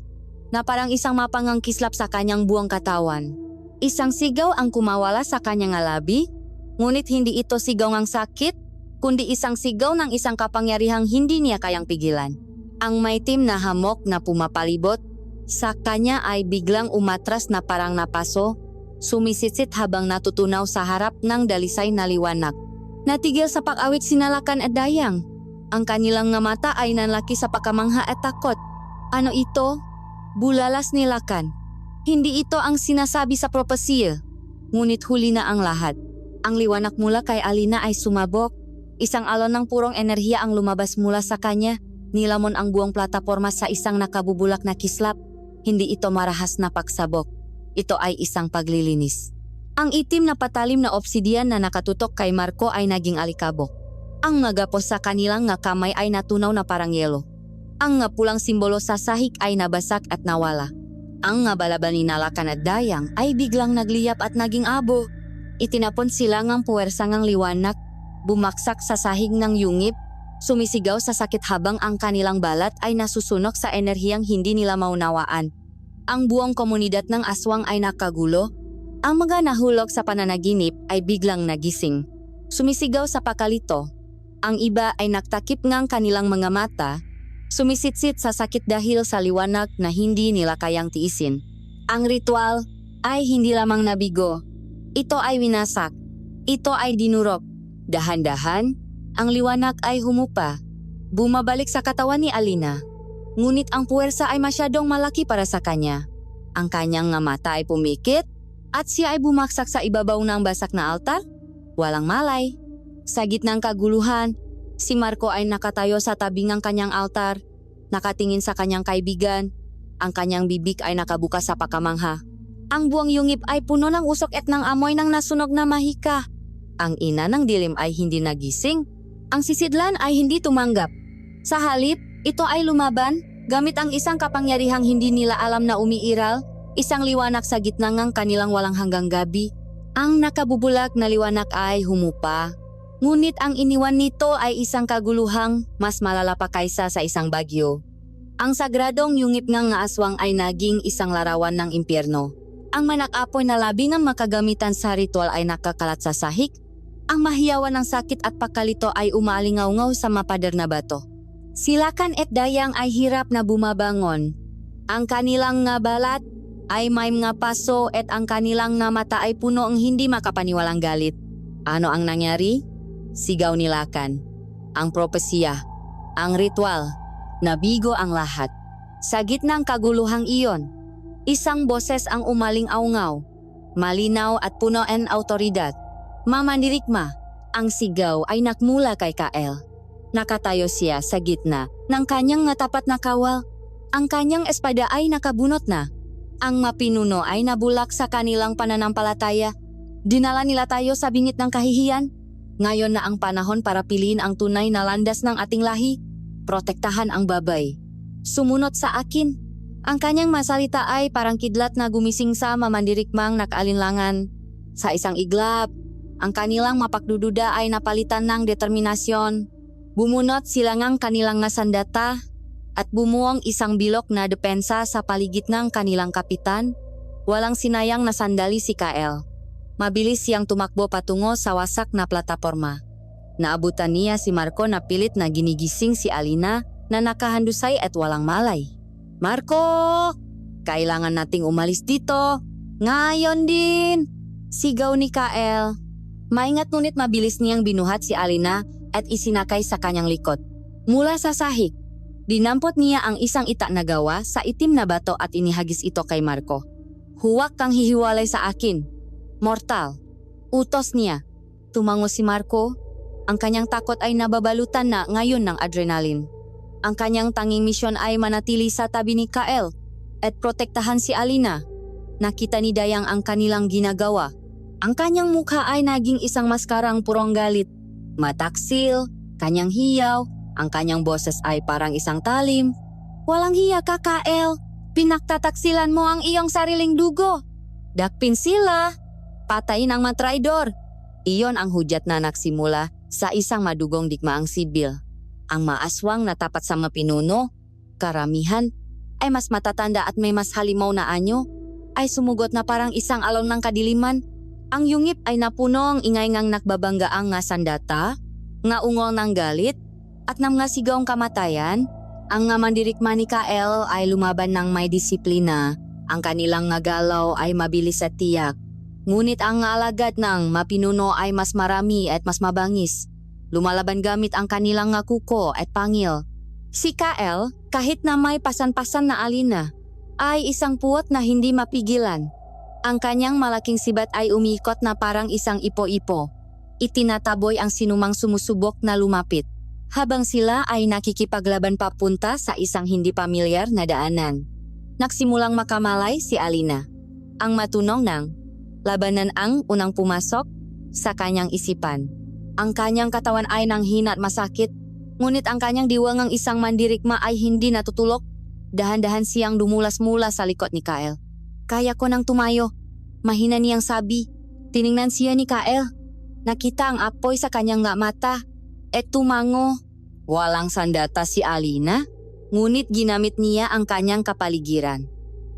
na parang isang mapangang kislap sa kanyang buong katawan. Isang sigaw ang kumawala sa kanyang labi, ngunit hindi ito sigaw ng sakit, kundi isang sigaw ng isang kapangyarihang hindi niya kayang pigilan. Ang maitim na hamok na pumapalibot sa kanya ay biglang umatras na parang napaso, sumisitsit habang natutunaw sa harap ng dalisay na liwanag. Natigil sa pag-awit si Lakan at Dayang. Ang kanilang nga mata ay nanlaki sa pagkamangha at takot. Ano ito? Bulalas ni Lakan. Hindi ito ang sinasabi sa propesya. Ngunit huli na ang lahat. Ang liwanag mula kay Alina ay sumabog. Isang alon ng purong enerhiya ang lumabas mula sa kanya. Nilamon ang buong plataporma sa isang nakabubulak na kislap. Hindi ito marahas na pagsabok. Ito ay isang paglilinis. Ang itim na patalim na obsidian na nakatutok kay Marco ay naging alikabok. Ang nagapos sa kanilang nga kamay ay natunaw na parang yelo. Ang nga pulang simbolo sa sahig ay nabasak at nawala. Ang nga balabal ni Lakan at Dayang ay biglang nagliyap at naging abo. Itinapon sila ng puwersa ng liwanag, bumaksak sa sahig ng yungip, sumisigaw sa sakit habang ang kanilang balat ay nasusunok sa enerhiyang hindi nila maunawaan. Ang buong komunidad ng aswang ay nakagulo. Ang mga nahulog sa pananaginip ay biglang nagising. Sumisigaw sa pakalito. Ang iba ay nagtakip ng kanilang mga mata, sumisitsit sa sakit dahil sa liwanag na hindi nila kayang tiisin. Ang ritual ay hindi lamang nabigo. Ito ay winasak. Ito ay dinurok. Dahan-dahan, ang liwanag ay humupa. Bumabalik sa katawan ni Alina. Ngunit ang puwersa ay masyadong malaki para sa kanya. Ang kanyang nga mata ay pumikit at siya ay bumaksak sa ibabaw ng basak na altar. Walang malay. Sa gitnang kaguluhan, si Marco ay nakatayo sa tabi ng kanyang altar, nakatingin sa kanyang kaibigan. Ang kanyang bibig ay nakabukas sa pakamangha. Ang buong yungip ay puno ng usok at ng amoy ng nasunog na mahika. Ang ina ng dilim ay hindi nagising. Ang sisidlan ay hindi tumanggap. Sa halip, ito ay lumaban gamit ang isang kapangyarihang hindi nila alam na umiiral, isang liwanag sa gitna ng kanilang walang hanggang gabi. Ang nakabubulak na liwanag ay humupa. Ngunit ang iniwan nito ay isang kaguluhang mas malala pa kaysa sa isang bagyo. Ang sagradong yungip nga aswang ay naging isang larawan ng impyerno. Ang manakapoy na labi ng makagamitan sa ritual ay nakakalat sa sahig. Ang mahiyawan ng sakit at pagkalito ay umalingaw-ngaw sa mapader na bato. Silakan at dayang ay hirap na bumabangon. Ang kanilang nga balat ay may mga paso at ang kanilang nga mata ay puno ang hindi makapaniwalang galit. Ano ang nangyari? Sigaw ni Lakan. Ang propesya, ang ritual, nabigo ang lahat. Sa gitnang kaguluhang iyon, isang boses ang umaling-aungaw, malinaw at puno ng autoridad. Mamandirigma, ang sigaw ay nakmula kay Kael. Nakatayo siya sa gitna ng kanyang tapat na kawal. Ang kanyang espada ay nakabunot na. Ang mapinuno ay nabulak sa kanilang pananampalataya. Dinala nila tayo sa bingit ng kahihiyan. Ngayon na ang panahon para piliin ang tunay na landas ng ating lahi. Protektahan ang babay. Sumunod sa akin. Ang kanyang masalita ay parang kidlat na gumising sa mamandirigmang nakaalinlangan. Sa isang iglap, ang kanilang mapagdududa ay napalitan ng determinasyon. Bumunot sila ngang kanilang nasandata at bumuong isang bilok na depensa sa paligid ng kanilang kapitan. Walang sinayang na sandali si Kael. Mabilis siyang tumakbo patungo sa wasak na plataporma. Naabutan niya si Marco na pilit na ginigising si Alina na nakahandusay at walang malay. Marco! Kailangan nating umalis dito. Ngayon din! Sigaw ni Kael. Maingat ngunit mabilis niyang binuhat si Alina at isinakay sa kanyang likod. Mula sa sahig, dinampot niya ang isang itak na gawa sa itim na bato at inihagis ito kay Marco. Huwag kang hihiwalay sa akin. Mortal. Utos niya. Tumango si Marco. Ang kanyang takot ay nababalutan na ngayon ng adrenaline. Ang kanyang tanging misyon ay manatili sa tabi ni Kael at protektahan si Alina. Nakita ni Dayang ang kanilang ginagawa. Ang kanyang mukha ay naging isang maskarang purong galit. Mataksil, kanyang hiyaw, ang kanyang boses ay parang isang talim. Walang hiya ka, Kael. Pinagtataksilan mo ang iyong sariling dugo. Dakpin sila. Patayin ang mga traidor. Iyon ang hudyat na nagsimula sa isang madugong digmaang sibil. Ang maaswang na tapat sa mapinuno, karamihan, ay mas matatanda at may mas halimaw na anyo, ay sumugot na parang isang alon ng kadiliman. Ang yungip ay napuno ang ingay ngang nakbabanggaang nga sandata, nga ungol ng galit, at ng nga sigawang kamatayan. Ang nga mandirigma ni Kael ay lumaban ng may disiplina. Ang kanilang nga galaw ay mabilis at tiyak. Ngunit ang nga alagad ng mapinuno ay mas marami at mas mabangis. Lumalaban gamit ang kanilang nga kuko at pangil. Si Kael, kahit na may pasan-pasan na Alina, ay isang puwot na hindi mapigilan. Ang kanyang malaking sibat ay umikot na parang isang ipo-ipo. Itinataboy ang sinumang sumusubok na lumapit. Habang sila ay nakikipaglaban papunta sa isang hindi pamilyar na daanan. Nagsimulang makamalay si Alina. Ang matunong ng labanan ang unang pumasok sa kanyang isipan. Ang kanyang katawan ay nanghina at masakit, ngunit ang kanyang diwangang isang mandirigma ay hindi natutulog. Dahan-dahan siyang dumulas-mula sa likod ni Kael. Kaya ko nang tumayo. Mahina niyang sabi. Tiningnan siya ni Kael. Nakita ang apoy sa kanyang nga mata. At tumango. Walang sandata si Alina, ngunit ginamit niya ang kanyang kapaligiran.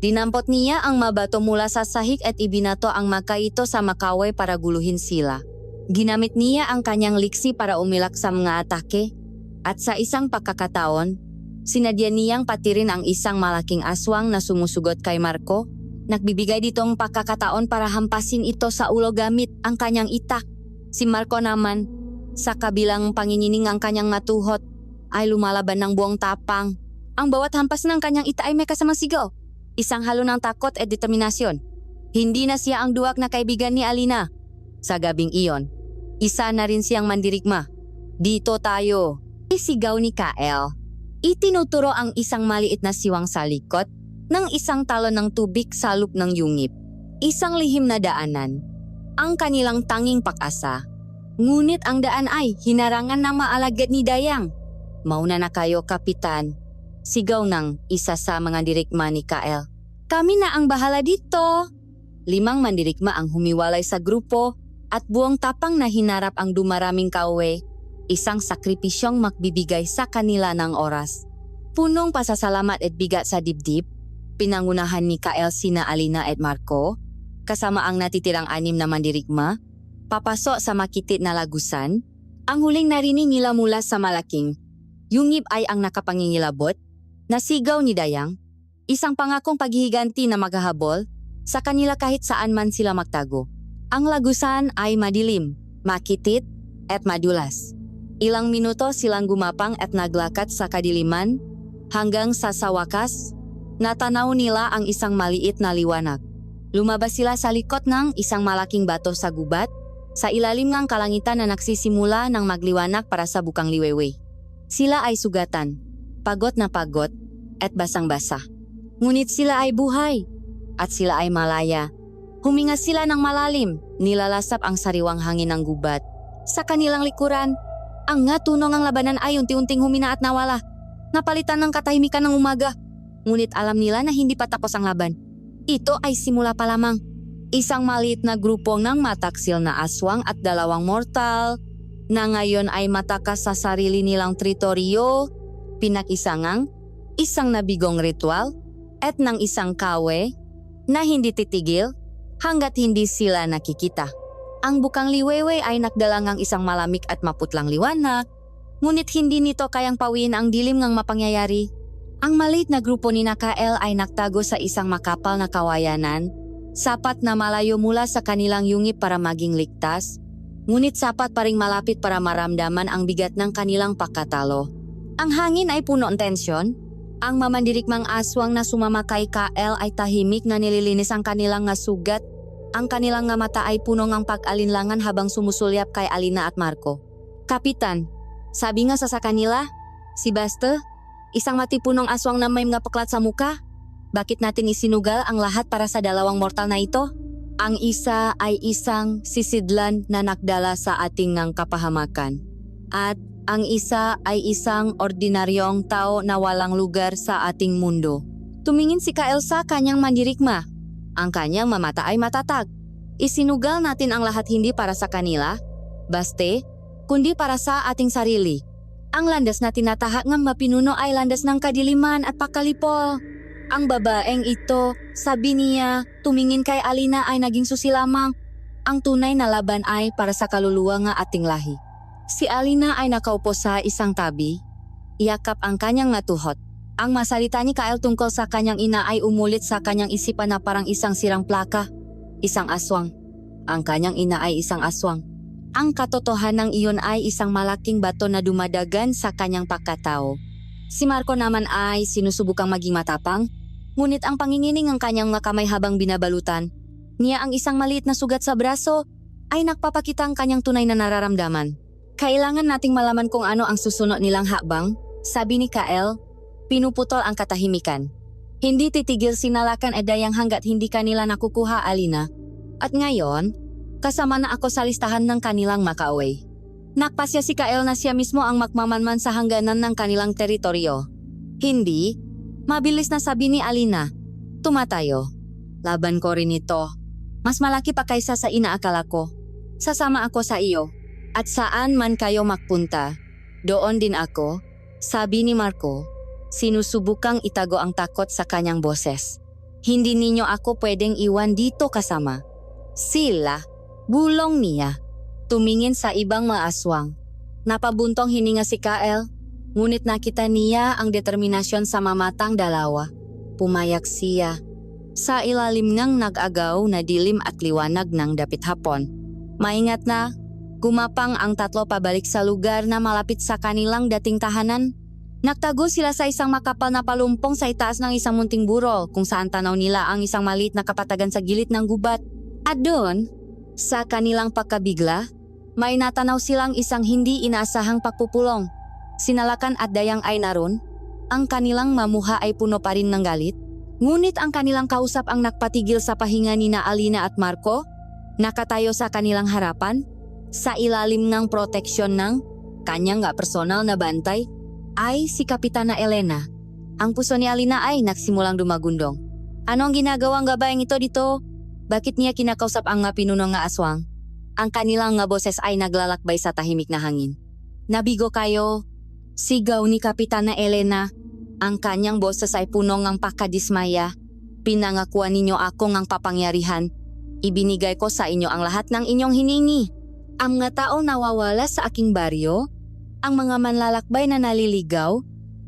Dinampot niya ang mabato mula sa sahig at ibinato ang makaito sa makaway para guluhin sila. Ginamit niya ang kanyang liksi para umilak sa mga atake. At sa isang pagkakataon, sinadya niyang patirin ang isang malaking aswang na sumusugot kay Marco. Nagbibigay ditong pagkakataon para hampasin ito sa ulo gamit ang kanyang itak. Si Marco naman, sa kabilang pangingining ang kanyang matuhot, ay lumalaban ng buong tapang. Ang bawat hampas ng kanyang ita ay may kasamang sigaw. Isang halo ng takot at determinasyon. Hindi na siya ang duwag na kaibigan ni Alina. Sa gabing iyon, isa na rin siyang mandirigma. Dito tayo. Isigaw ni Kael. Itinuturo ang isang maliit na siwang sa likod ng isang talon ng tubig sa loop ng yungip. Isang lihim na daanan. Ang kanilang tanging pag-asa. Ngunit ang daan ay hinarangan ng maalagad ni Dayang. Mauna na kayo, Kapitan. Sigaw ng isa sa mga dirigma ni Kael. Kami na ang bahala dito. 5 mandirigma ang humiwalay sa grupo At buong tapang na hinarap ang dumaraming kauwe, isang sakripisyong magbibigay sa kanila ng oras. Punong pasasalamat at bigat sa dibdib, pinangunahan ni Kael sina Alina at Marco, kasama ang natitirang 6 na mandirigma, papasok sa makitit na lagusan. Ang huling narinig nila mula sa malaking yungib ay ang nakapangingilabot, nasigaw ni Dayang, isang pangakong paghihiganti na maghahabol sa kanila kahit saan man sila magtago. Ang lagusan ay madilim, makitit, at madulas. Ilang minuto silang gumapang at naglakad sa kadiliman hanggang sa wakas, natanaw nila ang isang maliit na liwanag. Lumabas sila sa likod ng isang malaking bato sa gubat, sa ilalim ng kalangitan na nagsisimula ng magliwanag para sa bukang liwewe. Sila ay sugatan, pagod na pagod, at basang-basa. Ngunit sila ay buhay, at sila ay malaya. Huminga sila ng malalim, nilalasap ang sariwang hangin ng gubat. Sa kanilang likuran, ang nga tunong ang labanan ay unti-unting humina at nawala. Napalitan ng katahimikan ng umaga. Ngunit alam nila na hindi pa tapos ang laban. Ito ay simula pa lamang. Isang maliit na grupo ng mataksil na aswang at 2 mortal na ngayon ay matakas sa sarili nilang teritoryo, pinakisangang isang nabigong ritual at ng isang kawe na hindi titigil hanggat hindi sila nakikita. Ang bukang liwewe ay nagdalangang isang malamig at maputlang liwanag, ngunit hindi nito kayang pawiin ang dilim ng mapangyayari. Ang maliit na grupo ni Kael ay nagtago sa isang makapal na kawayanan, sapat na malayo mula sa kanilang yungib para maging ligtas, ngunit sapat pa ring malapit para maramdaman ang bigat ng kanilang pagkatalo. Ang hangin ay puno ng tensyon. Ang mamandirigmang aswang na sumama kay Kael ay tahimik na nililinis ang kanilang nga sugat. Ang kanilang nga mata ay puno ng pag-alinlangan habang sumusulyap kay Alina at Marco. Kapitan, sabi nga sa kanila, si Basta, isang matipunong aswang na may mga paklat sa muka. Bakit natin isinugal ang lahat para sa 2 mortal na ito? Ang isa ay isang sisidlan na nagdala sa ating ngang kapahamakan. At ang isa ay isang ordinaryong tao na walang lugar sa ating mundo. Tumingin si Kael sa kanyang mandirigma. Ang kanyang mamata ay matatag. Isinugal natin ang lahat hindi para sa kanila, baste, kundi para sa ating sarili. Ang landas na tinatahak ng mapinuno ay landas ng kadiliman at pakalipol. Ang babaeng ito, sabi niya, tumingin kay Alina ay naging susi lamang. Ang tunay na laban ay para sa kaluluwa nga ating lahi. Si Alina ay nakaupo sa isang tabi, iyakap ang kanyang natuhot. Ang masalita ni Kael tungkol sa kanyang ina ay umulit sa kanyang isipan na parang isang sirang plaka, isang aswang. Ang kanyang ina ay isang aswang. Ang katotohanan iyon ay isang malaking bato na dumadagan sa kanyang pagkatao. Si Marco naman ay sinusubukang maging matapang, ngunit ang pangingining ng kanyang mga kamay habang binabalutan niya ang isang maliit na sugat sa braso ay nagpapakita ang kanyang tunay na nararamdaman. Kailangan nating malaman kung ano ang susunod nilang hakbang, sabi ni Kael, pinuputol ang katahimikan. Hindi titigil sinalakan at Dayang hanggat hindi kanila nakukuha, Alina. At ngayon, kasama na ako sa listahan ng kanilang makauwi. Nakpasya si Kael na siya mismo ang magmamanman sa hangganan ng kanilang teritoryo. Hindi, mabilis na sabi ni Alina, tumatayo. Laban ko rin ito. Mas malaki pa kaysa sa inaakala ko. Sasama ako sa iyo. At saan man kayo magpunta, doon din ako, sabi ni Marco, sinusubukang itago ang takot sa kanyang boses. Hindi ninyo ako pwedeng iwan dito kasama. Sila, bulong niya, tumingin sa ibang mga aswang. Napabuntong hininga si Kael, ngunit nakita niya ang determinasyon sa mamatang 2. Pumayak siya. Sa ilalim ng nag-agaw na dilim at liwanag ng dapit hapon. Maingat na, gumapang ang 3 pabalik sa lugar na malapit sa kanilang dating tahanan. Nagtago sila sa isang makapal na palumpong sa itaas ng isang munting burol kung saan tanaw nila ang isang maliit na kapatagan sa gilid ng gubat. At doon, sa kanilang pagkabigla, may natanaw silang isang hindi inaasahang pagpupulong. Sinalakan at Dayang ay naroon. Ang kanilang mamuha ay puno pa rin ng galit. Ngunit ang kanilang kausap ang nagpatigil sa pahinga ni Alina at Marco, nakatayo sa kanilang harapan. Sa ilalim ng proteksyon ng kanyang personal na bantay ay si Kapitana Elena. Ang puso ni Alina ay nagsimulang dumagundong. Ano ang ginagawang gabaeng ito dito? Bakit niya kinakausap ang pinunong nga aswang? Ang kanilang nga boses ay naglalakbay sa tahimik na hangin. Nabigo kayo, sigaw ni Kapitana Elena. Ang kanyang boses ay puno ng pakadismaya. Pinangakuan ninyo ako ng papangyarihan. Ibinigay ko sa inyo ang lahat ng inyong hiningi. Ang mga taong nawawala sa aking baryo, ang mga manlalakbay na naliligaw,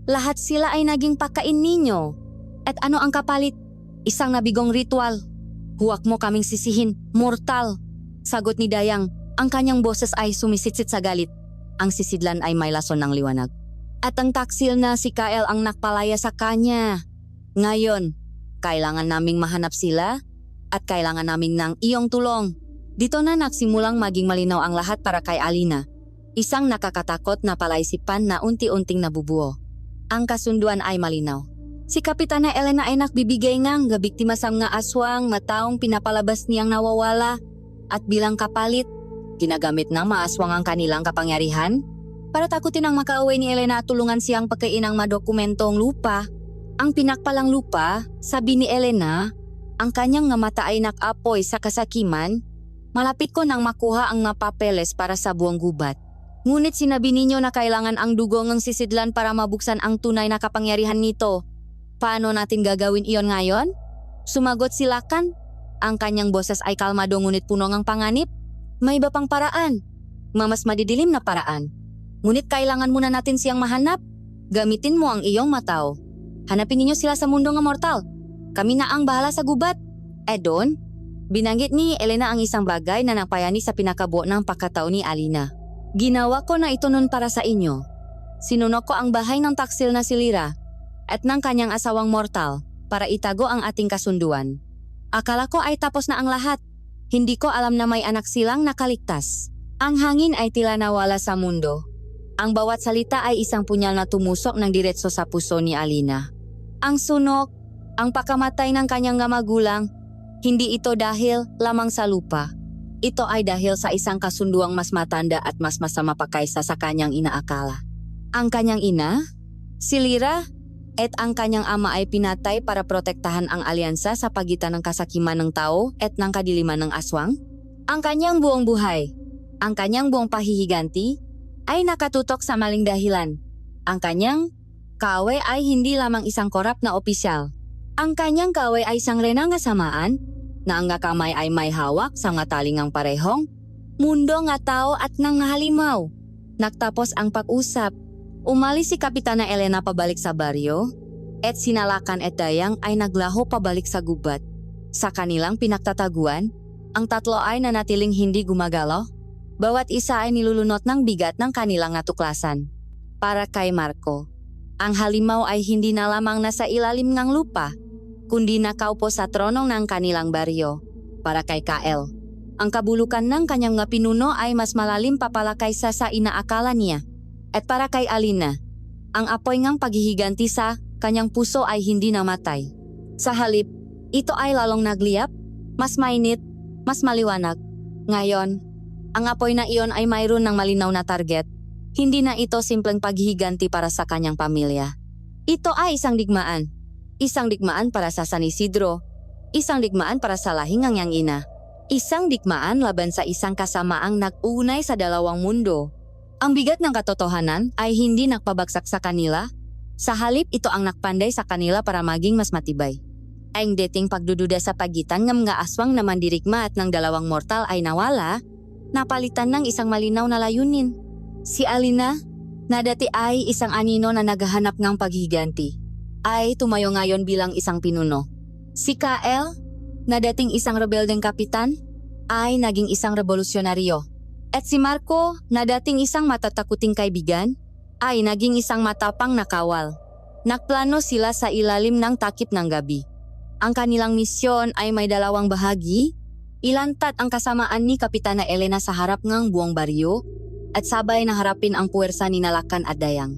lahat sila ay naging pakain ninyo. At ano ang kapalit? Isang nabigong ritual. Huwag mo kaming sisihin, mortal. Sagot ni Dayang, ang kanyang boses ay sumisitsit sa galit. Ang sisidlan ay may lason ng liwanag. At ang taksil na si Kael ang nakpalaya sa kanya. Ngayon, kailangan naming mahanap sila at kailangan namin ng iyong tulong. Dito na nagsimulang maging malinaw ang lahat para kay Alina. Isang nakakatakot na palaisipan na unti-unting nabubuo. Ang kasunduan ay malinaw. Si Kapitana Elena ay nakbibigay ng gabiktima sa mga aswang mataong pinapalabas niyang nawawala at bilang kapalit, ginagamit ng mga aswang ang kanilang kapangyarihan para takutin ang makauwi ni Elena at tulungan siyang pagkain ng madokumentong lupa. Ang pinakpalang lupa, sabi ni Elena, ang kanyang nga mata ay nakapoy sa kasakiman. Malapit ko nang makuha ang mga papeles para sa buong gubat. Ngunit sinabi ninyo na kailangan ang dugo ng sisidlan para mabuksan ang tunay na kapangyarihan nito. Paano natin gagawin iyon ngayon? Sumagot si Lakan. Ang kanyang boses ay kalmado ngunit puno ng panganib. May iba pang paraan. Mas madidilim na paraan. Ngunit kailangan muna natin siyang mahanap. Gamitin mo ang iyong mataw. Hanapin ninyo sila sa mundo ng mortal. Kami na ang bahala sa gubat. Doon, binanggit ni Elena ang isang bagay na napayani sa pinakabuo ng pagkatao ni Alina. Ginawa ko na ito nun para sa inyo. Sinunok ko ang bahay ng taksil na si Lyra at ng kanyang asawang mortal para itago ang ating kasunduan. Akala ko ay tapos na ang lahat. Hindi ko alam na may anak silang nakaligtas. Ang hangin ay tila nawala sa mundo. Ang bawat salita ay isang punyal na tumusok ng diretso sa puso ni Alina. Ang sunok, ang pagkamatay ng kanyang magulang, hindi ito dahil lamang sa lupa. Ito ay dahil sa isang kasunduang mas matanda at mas masama pa kaysa sa kanyang inaakala. Ang kanyang ina, si Lyra, at ang kanyang ama ay pinatay para protektahan ang alyansa sa pagitan ng kasakiman ng tao at ng kadiliman ng aswang. Ang kanyang buong buhay, ang kanyang buong pahihiganti, ay nakatutok sa maling dahilan. Ang kanyang kaaway ay hindi lamang isang korap na opisyal. Ang kanyang kaaway ay isang renang samaan na ang kamay ay may hawak sa nga talingang parehong mundo nga tao at nang halimaw. Nagtapos ang pag-usap. Umalis si Kapitana Elena pabalik sa baryo at sinalakan at Dayang ay naglaho pabalik sa gubat. Sa kanilang pinagtataguan, ang tatlo ay nanatiling hindi gumagalaw. Bawat isa ay nilulunot ng bigat ng kanilang natuklasan. Para kay Marco, ang halimaw ay hindi na lamang nasa ilalim ng lupa, kundi nakaupo sa tronong ng kanilang baryo. Para kay Kael, ang kabulukan ng kanyang nga pinuno ay mas malalim pa pala kaysa sa inaakala niya. At para kay Alina, ang apoy ngang paghihiganti sa kanyang puso ay hindi namatay. Sa halip, ito ay lalong nagliyap, mas mainit, mas maliwanag. Ngayon, ang apoy na iyon ay mayroon ng malinaw na target. Hindi na ito simpleng paghihiganti para sa kanyang pamilya. Ito ay isang digmaan. Isang digmaan para sa San Isidro. Isang digmaan para sa lahing ng iyang ina. Isang digmaan laban sa isang kasamaang nag-uunay sa dalawang mundo. Ang bigat ng katotohanan ay hindi nakpabagsak sa kanila. Sa halip, ito ang nakpanday sa kanila para maging mas matibay. Ang dating pagdududa sa pagitan ng mga aswang na mandirigma at ng dalawang mortal ay nawala, napalitan ng isang malinaw na layunin. Si Alina, na dati ay isang anino na naghahanap ng paghiganti, ay tumayo ngayon bilang isang pinuno. Si Kael, na dating isang rebeldeng kapitan, ay naging isang revolusyonaryo. At si Marco, na dating isang matatakuting kaibigan, ay naging isang matapang na kawal. Nagplano sila sa ilalim ng takip ng gabi. Ang kanilang misyon ay may dalawang bahagi. Ilantat ang kasamaan ni Kapitana Elena sa harap ng buong baryo at sabay na harapin ang puwersa ni Lakan at Dayang.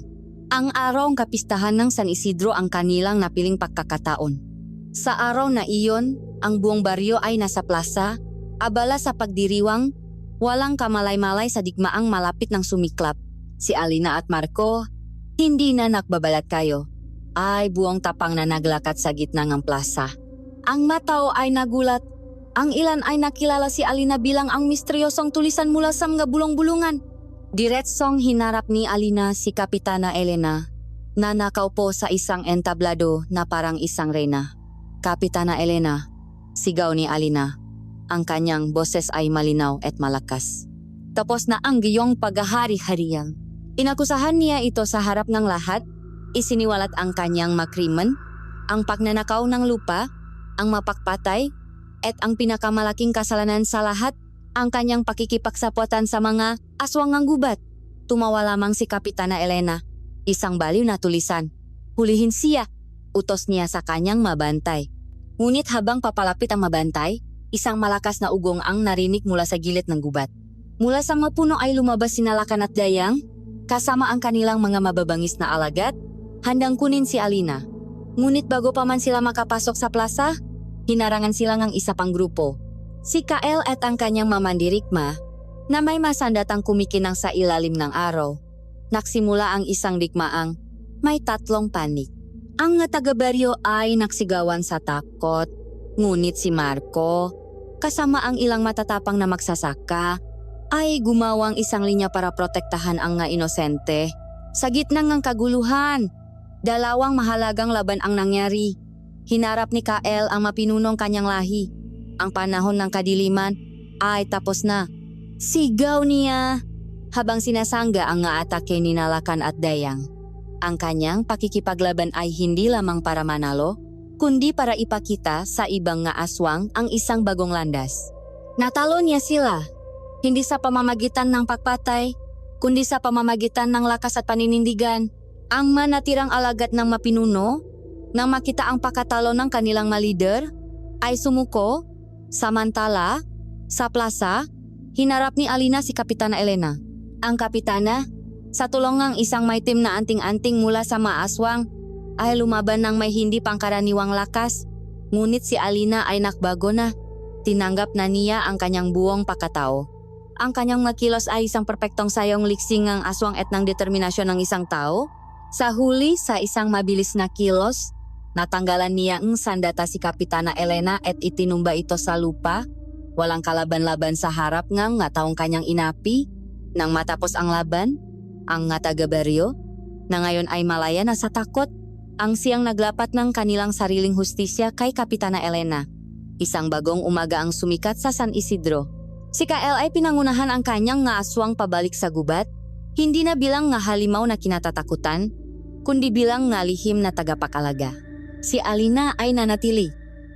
Ang araw ng kapistahan ng San Isidro ang kanilang napiling pagkakataon. Sa araw na iyon, ang buong baryo ay nasa plaza, abala sa pagdiriwang, walang kamalay-malay sa digmaang malapit ng sumiklap. Si Alina at Marco, hindi na nakbabalat kayo, ay buong tapang na naglakad sa gitna ng plaza. Ang matao ay nagulat. Ang ilan ay nakilala si Alina bilang ang misteryosong tulisan mula sa mga bulong-bulungan. Diretsong hinarap ni Alina si Kapitana Elena na nakaupo sa isang entablado na parang isang reyna. Kapitana Elena, sigaw ni Alina. Ang kanyang boses ay malinaw at malakas. Tapos na ang giyong paghahari-harian. Inakusahan niya ito sa harap ng lahat. Isiniwalat ang kanyang makrimen, ang pagnanakaw ng lupa, ang mapakpatay, at ang pinakamalaking kasalanan sa lahat, ang kanyang pakikipagsapwatan sa mga aswang ng gubat. Tumawa lamang si Kapitana Elena. Isang baliw na tulisan. Hulihin siya. Utos niya sa kanyang mabantay. Ngunit habang papalapit ang mabantay, isang malakas na ugong ang narinig mula sa gilid ng gubat. Mula sa mga puno ay lumabas sina Lakan at Dayang, kasama ang kanilang mga mababangis na alagad, handang kunin si Alina. Ngunit bago pa man sila makapasok sa plaza, hinarangan sila ng isa pang grupo. Si Kael at ang kanyang mamandirigma na may masandatang kumikinang sa ilalim ng araw. Nagsimula ang isang digmaang may 3 panig. Ang nga taga-baryo ay nagsigawan sa takot. Ngunit si Marco, kasama ang ilang matatapang na magsasaka, ay gumawang isang linya para protektahan ang nga inosente. Sa gitna ng kaguluhan, 2 mahalagang laban ang nangyari. Hinarap ni Kael ang mapinunong kanyang lahi. Ang panahon ng kadiliman ay tapos na. Sigaw niya habang sinasangga ang nga atake ni Lakan at Dayang. Ang kanyang pakikipaglaban ay hindi lamang para manalo, kundi para ipakita sa ibang nga aswang ang isang bagong landas. Natalo niya sila, hindi sa pamamagitan ng pagpatay, kundi sa pamamagitan ng lakas at paninindigan. Ang manatirang alagad ng mapinuno, nang makita ang pagkatalo ng kanilang malider, ay sumuko. Samantala, sa plaza, hinarap ni Alina si Kapitana Elena. Ang kapitana, sa tulong ng isang maitim na anting-anting mula sa maaswang, ay lumaban ng may hindi pangkaraniwang lakas. Ngunit si Alina ay nakbago na. Tinanggap na niya ang kanyang buong pagkatao. Ang kanyang makilos ay isang perpektong sayong liksing ng aswang at ng determinasyon ng isang tao. Sa huli, sa isang mabilis na kilos, natanggalan niya ang sandata si Kapitana Elena at itinumba ito sa lupa. Walang kalaban-laban sa harap ng nga taong kanyang inapi. Nang matapos ang laban, ang nga taga-baryo, na ngayon ay malaya na sa takot, ang siyang naglapat ng kanilang sariling hustisya kay Kapitana Elena. Isang bagong umaga ang sumikat sa San Isidro. Si Kael ay pinangunahan ang kanyang nga aswang pabalik sa gubat, hindi na bilang nga halimaw na kinatatakutan, kundi bilang nga lihim na tagapakalaga. Si Alina ay nanatili,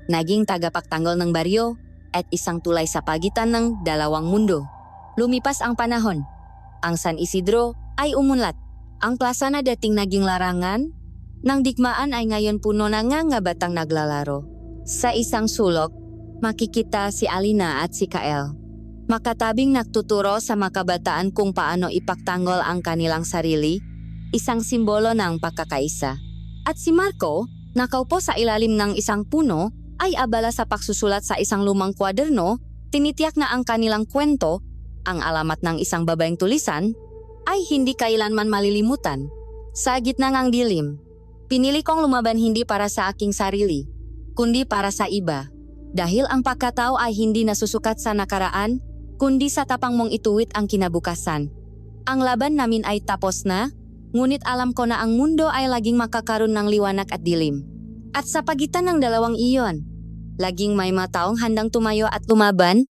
naging tagapagtanggol ng baryo at isang tulay sa pagitan ng 2 mundo. Lumipas ang panahon. Ang San Isidro ay umunlad. Ang plaza na dating naging larangan ng digmaan ay ngayon puno na nga batang naglalaro. Sa isang sulok, makikita si Alina at si Kael. Makatabing nagtuturo sa makabataan kung paano ipagtanggol ang kanilang sarili, isang simbolo ng pagkakaisa. At si Marco, nakaupo sa ilalim ng isang puno, ay abala sa pagsusulat sa isang lumang kwaderno, tinitiyak na ang kanilang kwento, ang alamat ng isang babaeng tulisan, ay hindi kailanman malilimutan. Sa gitna ng dilim, pinili kong lumaban hindi para sa aking sarili, kundi para sa iba. Dahil ang pagkatao ay hindi nasusukat sa nakaraan, kundi sa tapang mong ituwid ang kinabukasan. Ang laban namin ay tapos na, ngunit alam ko na ang mundo ay laging makakaroon ng liwanag at dilim. At sa pagitan ng 2 iyon, laging may mga taong handang tumayo at lumaban,